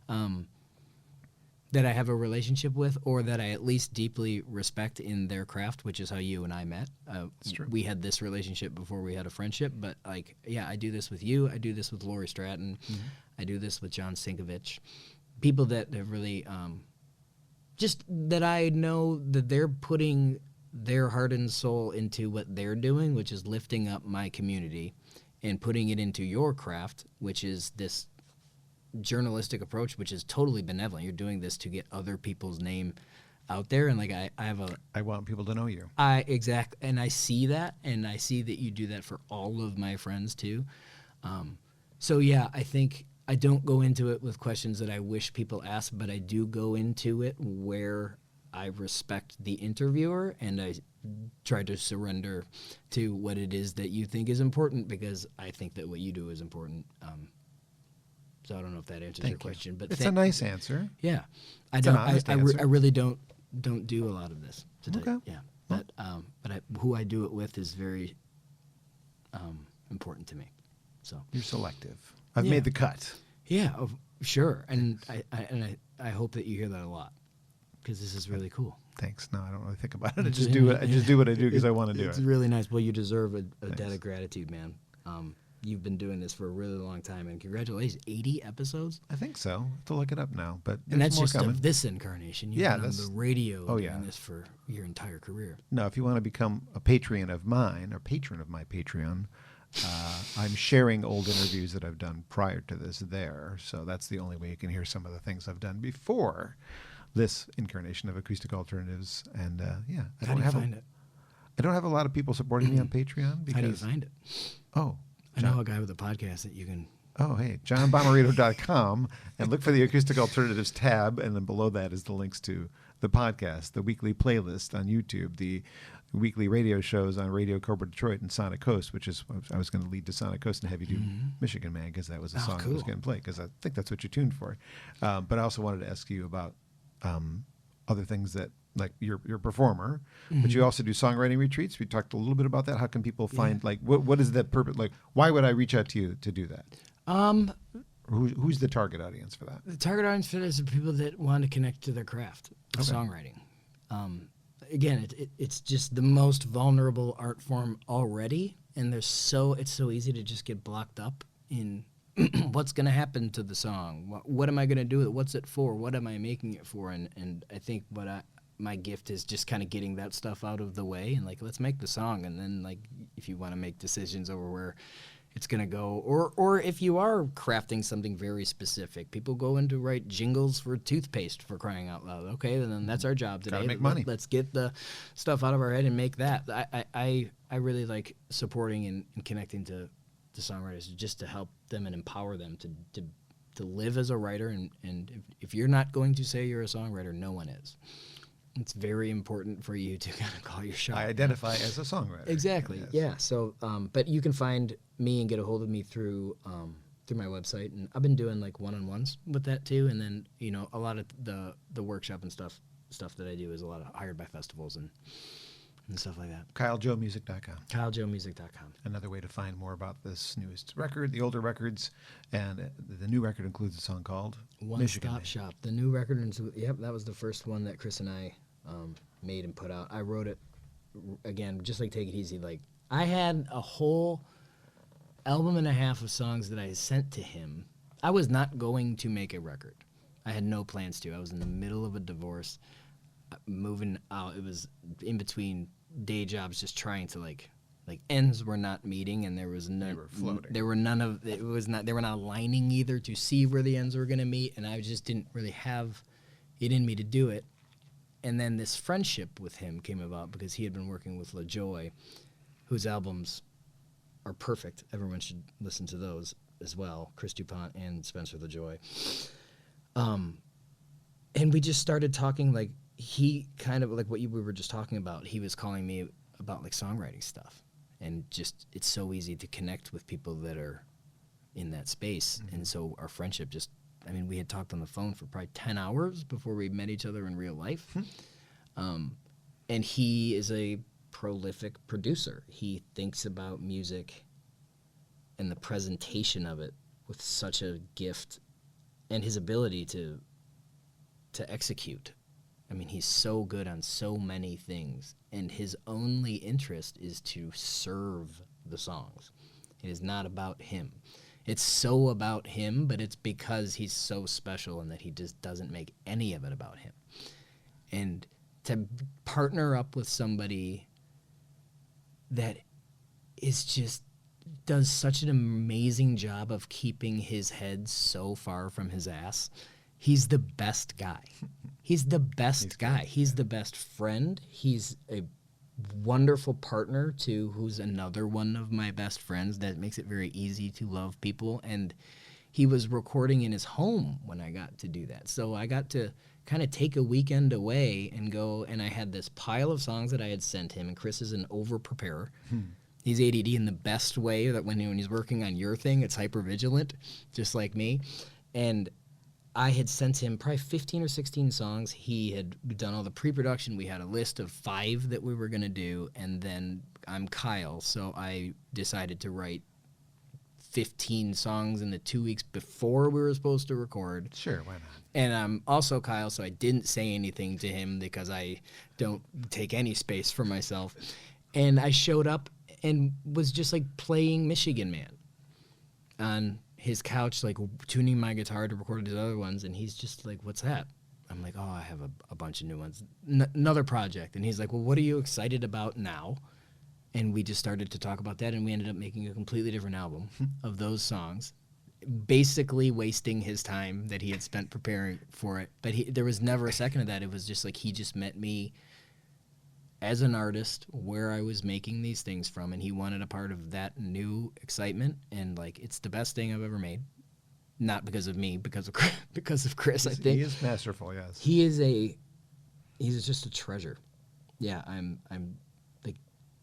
I have a relationship with, or that I at least deeply respect in their craft, which is how you and I met. That's true. We had this relationship before we had a friendship, but I do this with you. I do this with Lori Stratton. Mm-hmm. I do this with John Sinkovich. People that have really, just that I know that they're putting their heart and soul into what they're doing, which is lifting up my community and putting it into your craft, which is this journalistic approach, which is totally benevolent. You're doing this to get other people's name out there, and I want people to know you. Exactly, and I see that, and I see that you do that for all of my friends too. So yeah, I think I don't go into it with questions that I wish people ask, but I do go into it where I respect the interviewer, and I try to surrender to what it is that you think is important, because I think that what you do is important. So I don't know if that answers your question, but it's a nice answer. Yeah, I really don't do a lot of this today. Okay. Yeah, but who I do it with is very important to me. So you're selective. I've made the cut. Yeah, sure, and I hope that you hear that a lot, because this is really cool. Thanks. No, I don't really think about it. I just do it. I just do what I do because I want to do it. It's really nice. Well, you deserve a debt of gratitude, man. You've been doing this for a really long time, and congratulations, 80 episodes? I think so. I have to look it up now, but and that's more just coming. of this incarnation. You've been on the radio doing this for your entire career. No, if you want to become a patron of mine, or patron of my Patreon, I'm sharing old interviews that I've done prior to this there, so that's the only way you can hear some of the things I've done before this incarnation of Acoustic Alternatives. And How do you find it? I don't have a lot of people supporting me on Patreon. Because, how do you find it? Oh, I know a guy with a podcast that you can. Oh, hey, johnbommarito.com, and look for the Acoustic Alternatives tab, and then below that is the links to the podcast, the weekly playlist on YouTube, the weekly radio shows on Radio Cobra Detroit and Sonic Coast, which is, I was going to lead to Sonic Coast and have you do Michigan Man, because that was a song I was going to play, because I think that's what you tuned for. But I also wanted to ask you about other things that, like you're a performer, but you also do songwriting retreats. We talked a little bit about that. How can people find, like, what is the purpose? Like, why would I reach out to you to do that? Who's the target audience for that? The target audience for that is the people that want to connect to their craft of songwriting. Again, it's just the most vulnerable art form already, and it's so easy to just get blocked up in what's going to happen to the song. What am I going to do with it? What's it for? What am I making it for? And I think my gift is just kind of getting that stuff out of the way, and like, let's make the song, and then like if you want to make decisions over where it's going to go, or if you are crafting something very specific. People go in to write jingles for toothpaste, for crying out loud. Okay, then that's our job today. Gotta make money. Let's get the stuff out of our head and make that. I really like supporting and connecting to songwriters just to help them and empower them to live as a writer. And if you're not going to say you're a songwriter, no one is. It's very important for you to kind of call your shot. I identify as a songwriter. Exactly. Yes. Yeah. So, but you can find me and get a hold of me through my website, and I've been doing like one-on-ones with that too. And then a lot of the workshop and stuff that I do is a lot of hired by festivals and stuff like that. KyleJoeMusic.com. KyleJoeMusic.com. Another way to find more about this newest record, the older records, and the new record includes a song called One Stop Shop. The new record, yep, that was the first one that Chris and I made and put out. I wrote it, again, just like Take It Easy. Like, I had a whole album and a half of songs that I sent to him. I was not going to make a record. I had no plans to. I was in the middle of a divorce, moving out. It was in between day jobs, just trying to like ends were not meeting, and there was no. They were floating. There were none of it was not. They were not aligning either to see where the ends were going to meet, and I just didn't really have it in me to do it. And then this friendship with him came about because he had been working with LaJoy, whose albums are perfect. Everyone should listen to those as well. Chris DuPont and Spencer LaJoy. And we just started talking, like, he kind of, like what we were just talking about, he was calling me about, like, songwriting stuff. And just, it's so easy to connect with people that are in that space. Mm-hmm. And so our friendship just, we had talked on the phone for probably 10 hours before we met each other in real life. And he is a prolific producer. He thinks about music and the presentation of it with such a gift, and his ability to execute. He's so good on so many things, and his only interest is to serve the songs. It is not about him. It's so about him, but it's because he's so special and that he just doesn't make any of it about him. And to partner up with somebody that is just does such an amazing job of keeping his head so far from his ass. He's the best guy. He's the best guy. He's the best friend. He's a wonderful partner to who's another one of my best friends that makes it very easy to love people. And he was recording in his home when I got to do that. So I got to kind of take a weekend away and go, and I had this pile of songs that I had sent him, and Chris is an over-preparer. He's ADD in the best way, that when he's working on your thing, it's hyper-vigilant, just like me. And I had sent him probably 15 or 16 songs. He had done all the pre-production. We had a list of 5 that we were going to do, and then I'm Kyle, so I decided to write 15 songs in the 2 weeks before we were supposed to record. Sure, why not? And I'm also Kyle, so I didn't say anything to him because I don't take any space for myself. And I showed up and was just like playing Michigan Man on his couch, like tuning my guitar to record his other ones. And he's just like, "What's that?" I'm like, "Oh, I have a bunch of new ones, another project." And he's like, "Well, what are you excited about now?" And we just started to talk about that, and we ended up making a completely different album of those songs, basically wasting his time that he had spent preparing for it. But there was never a second of that. It was just like he just met me as an artist where I was making these things from, and he wanted a part of that new excitement. And like, it's the best thing I've ever made. Not because of me, because of Chris. I think he is masterful. Yes, he's just a treasure. Yeah, I'm like,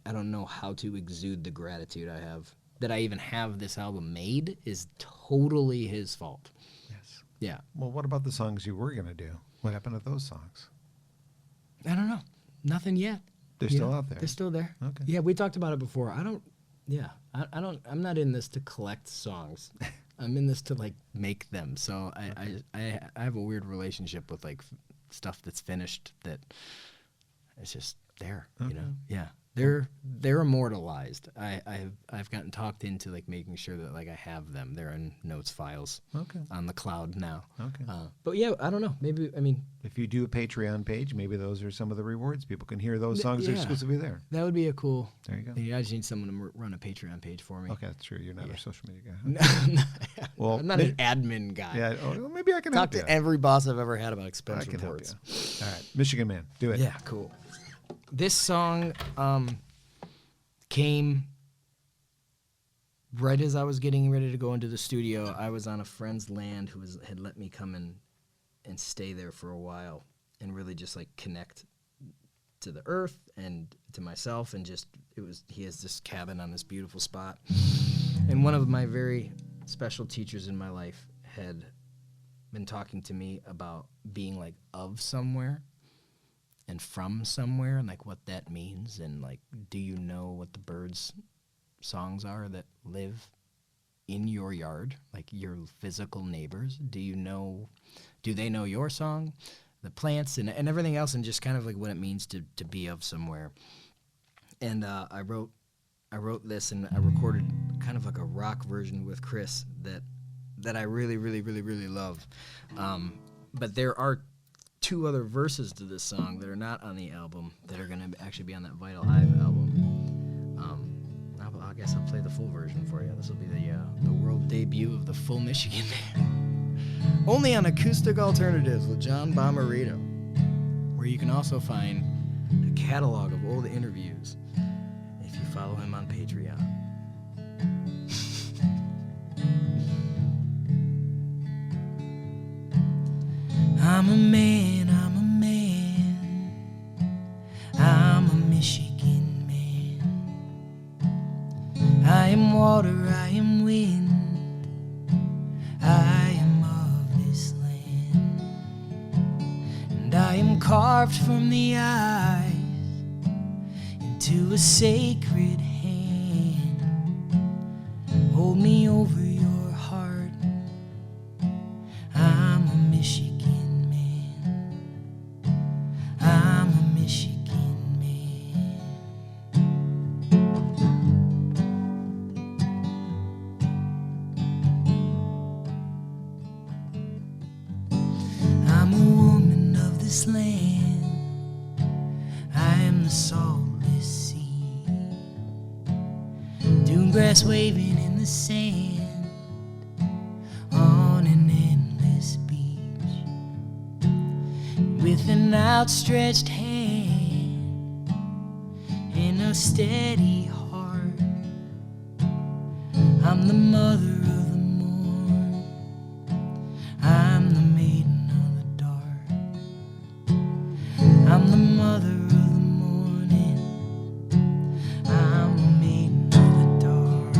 I don't know how to exude the gratitude I have that I even have this album made. Is totally his fault. Yes. Yeah. Well, what about the songs you were gonna do? What happened to those songs? I don't know. Nothing yet. They're still out there. They're still there. Okay. Yeah, we talked about it before. I'm not in this to collect songs. I'm in this to like make them. So I have a weird relationship with like stuff that's finished that it's just there, you know? Yeah. They're immortalized. I've gotten talked into like making sure that like I have them. They're in notes files on the cloud now. Okay. But yeah, I don't know. Maybe If you do a Patreon page, maybe those are some of the rewards. People can hear those songs exclusively there. that would be a cool. There you go. Yeah, I just need someone to run a Patreon page for me. Okay, that's true. You're not a social media guy. Huh? Well, I'm not an admin guy. Yeah. Well, maybe I can Talk help to you. every boss I've ever had about I expense can help reports. you. All right, Michigan Man, do it. Yeah, cool. This song came right as I was getting ready to go into the studio. I was on a friend's land who had let me come in and stay there for a while and really just like connect to the earth and to myself, and just he has this cabin on this beautiful spot. And one of my very special teachers in my life had been talking to me about being like of somewhere and from somewhere, and like what that means, and like, do you know what the birds' songs are that live in your yard, like your physical neighbors? Do they know your song, the plants and everything else, and just kind of like what it means to be of somewhere. And I wrote this, and I recorded kind of like a rock version with Chris that I really, really, really, really love. But there are 2 other verses to this song that are not on the album that are going to actually be on that Vital Hive album. I guess I'll play the full version for you. This will be the world debut of the full Michigan Man. Only on Acoustic Alternatives with John Bommarito, where you can also find a catalog of old interviews if you follow him on Patreon. I'm a man, I'm a man, I'm a Michigan man. I am water, I am wind, I am of this land. And I am carved from the eyes into a sacred hand. Hold me over your heart, I'm a Michigan. Land. I am the saltless sea, dune grass waving in the sand on an endless beach, with an outstretched hand and a steady heart. I'm the mother of the morn, I'm the maiden. I'm the mother of the morning, I'm the maiden of the dark.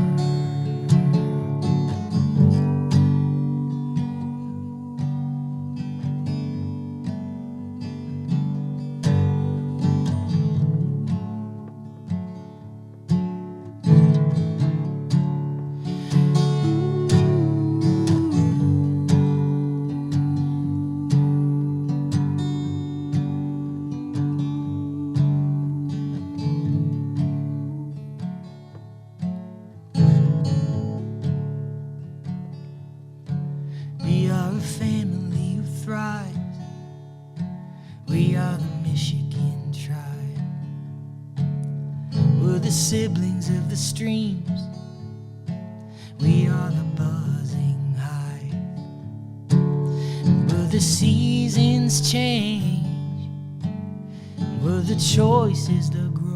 We are the Michigan tribe. We're the siblings of the streams. We are the buzzing hive. We're the seasons change. We're the choices that grow.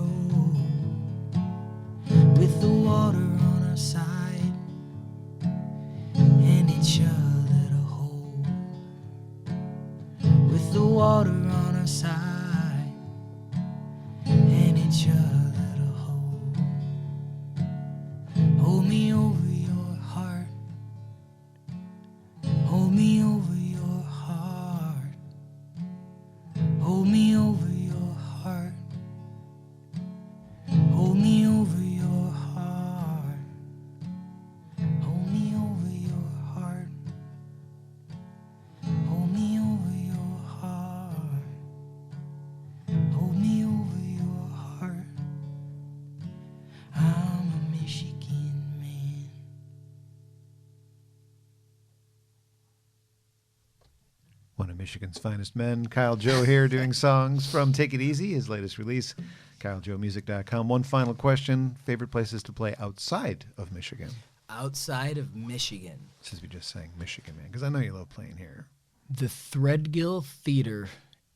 With the water on our side and each other to hold. With the water on our side and each other to hold. Hold me over your heart. Hold me over your heart. Hold me over your heart. Michigan's finest men. Kyle Joe here doing songs from Take It Easy, his latest release, KyleJoeMusic.com. One final question. Favorite places to play outside of Michigan? Outside of Michigan. Since we just sang Michigan, man, because I know you love playing here. The Threadgill Theater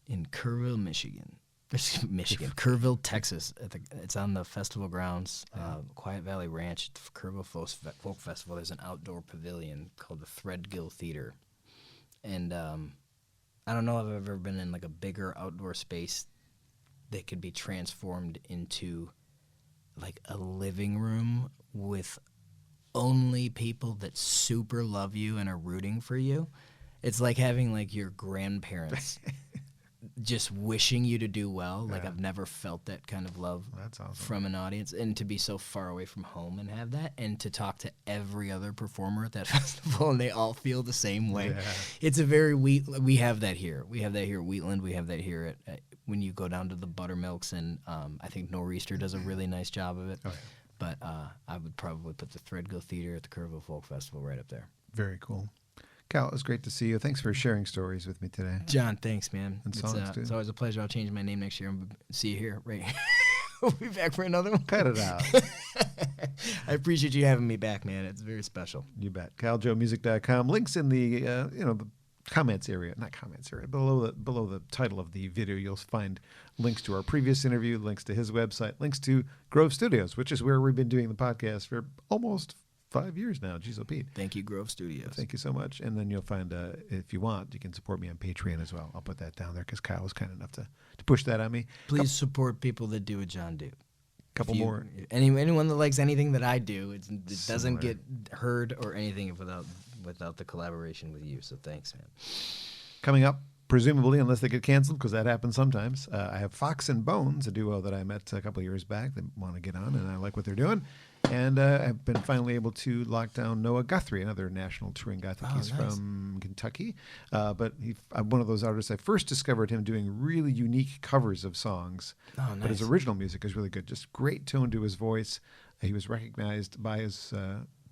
in Kerrville, Michigan. Kerrville, Texas. It's on the festival grounds, Quiet Valley Ranch, Kerrville Folk Festival. There's an outdoor pavilion called the Threadgill Theater. And I don't know if I've ever been in like a bigger outdoor space that could be transformed into like a living room with only people that super love you and are rooting for you. It's like having like your grandparents just wishing you to do well. Like I've never felt that kind of love That's awesome. from an audience, and to be so far away from home and have that, and to talk to every other performer at that festival and they all feel the same way. Yeah. It's a very we have that here. We have that here at Wheatland. We have that here at when you go down to the Buttermilks, and I think Nor'easter does a really nice job of it. Oh, yeah. But I would probably put the Threadgill Theater at the Kerrville Folk Festival right up there. Very cool. Cal, it was great to see you. Thanks for sharing stories with me today. John, thanks, man. And songs, too. It's always a pleasure. I'll change my name next year and see you here. Right. We'll be back for another one. Cut it out. I appreciate you having me back, man. It's very special. You bet. KyleJoeMusic.com. Links in the the comments area, not comments area, below the title of the video. You'll find links to our previous interview, links to his website, links to Grove Studios, which is where we've been doing the podcast for almost 5 years now. Jeez, oh, Pete. Thank you, Grove Studios. Thank you so much. And then you'll find, if you want, you can support me on Patreon as well. I'll put that down there because Kyle was kind enough to push that on me. Please support people that do what John do. Couple more. Anyone that likes anything that I do, it doesn't Similar. get heard or anything without the collaboration with you. So thanks, man. Coming up, presumably, unless they get canceled, because that happens sometimes, I have Fox and Bones, a duo that I met a couple of years back that want to get on, and I like what they're doing. And I've been finally able to lock down Noah Guthrie, another national touring Gothic. He's nice. from Kentucky. But I'm one of those artists. I first discovered him doing really unique covers of songs. Oh, nice. But his original music is really good. Just great tone to his voice. He was recognized by his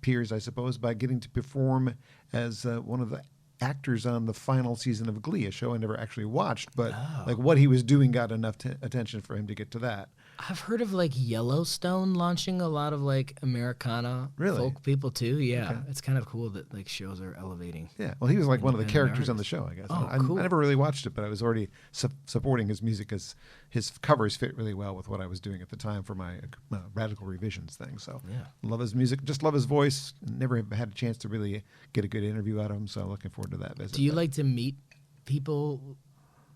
peers, I suppose, by getting to perform as one of the actors on the final season of Glee, a show I never actually watched, but like what he was doing got enough attention for him to get to that. I've heard of like Yellowstone launching a lot of like Americana folk people too. Yeah, Okay. it's kind of cool that like shows are elevating. Yeah, well, he was like one of the Independent characters on the artist. show, I guess. Oh, I cool. never really watched it, but I was already supporting his music because his covers fit really well with what I was doing at the time for my Radical Revisions thing. So Yeah. love his music, just love his voice. Never had a chance to really get a good interview out of him, so looking forward to that visit. Do you like to meet people?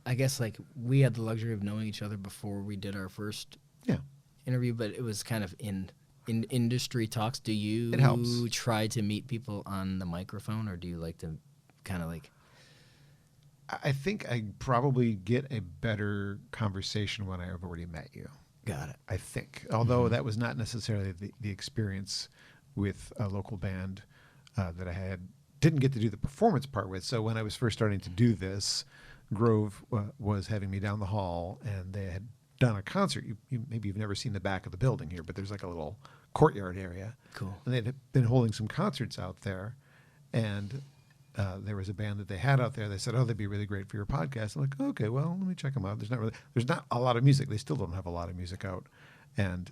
I guess like we had the luxury of knowing each other before we did our first Yeah. interview, but it was kind of in industry talks. Do you It helps. try to meet people on the microphone, or do you like to kind of like? I think I probably get a better conversation when I've already met you. Got it. I think, although that was not necessarily the experience with a local band that I didn't get to do the performance part with. So when I was first starting to do this, Grove was having me down the hall, and they had done a concert. Maybe you've never seen the back of the building here, but there's like a little courtyard area. Cool. And they'd been holding some concerts out there, and there was a band that they had out there. They said, "Oh, they'd be really great for your podcast." I'm like, "Okay, well, let me check them out." There's not a lot of music. They still don't have a lot of music out, and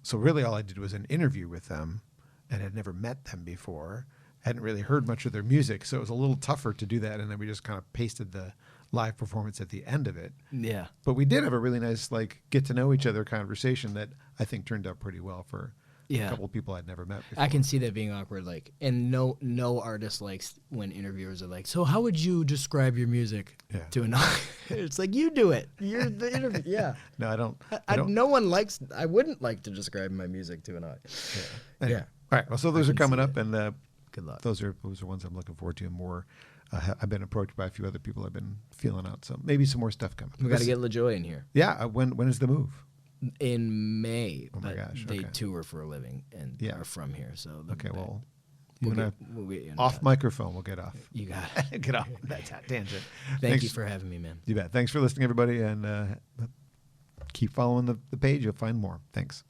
so really all I did was an interview with them, and had never met them before. Hadn't really heard much of their music, so it was a little tougher to do that. And then we just kind of pasted the live performance at the end of it. Yeah. But we did have a really nice get to know each other conversation that I think turned out pretty well for a couple of people I'd never met before. I can see that being awkward, and no artist likes when interviewers are like, "So how would you describe your music to an audience?" It's like, you do it. You're the interview. Yeah. No, I don't. No one likes. I wouldn't like to describe my music to an audience. Anyway. Yeah. All right. Well, so those are can coming see up, that. and Good luck. those are ones I'm looking forward to more. I've been approached by a few other people I've been feeling out, so maybe some more stuff coming. We got to get LaJoy in here Yeah. When is the move? in May. Oh my but gosh, They okay. tour for a living and are from here. So Okay. Well, we'll you get you in off touch. microphone. We'll get off. You got it. Get off that tangent. Thank Thanks. you for having me, man. You bet. Thanks for listening, everybody, and keep following the page. You'll find more. Thanks.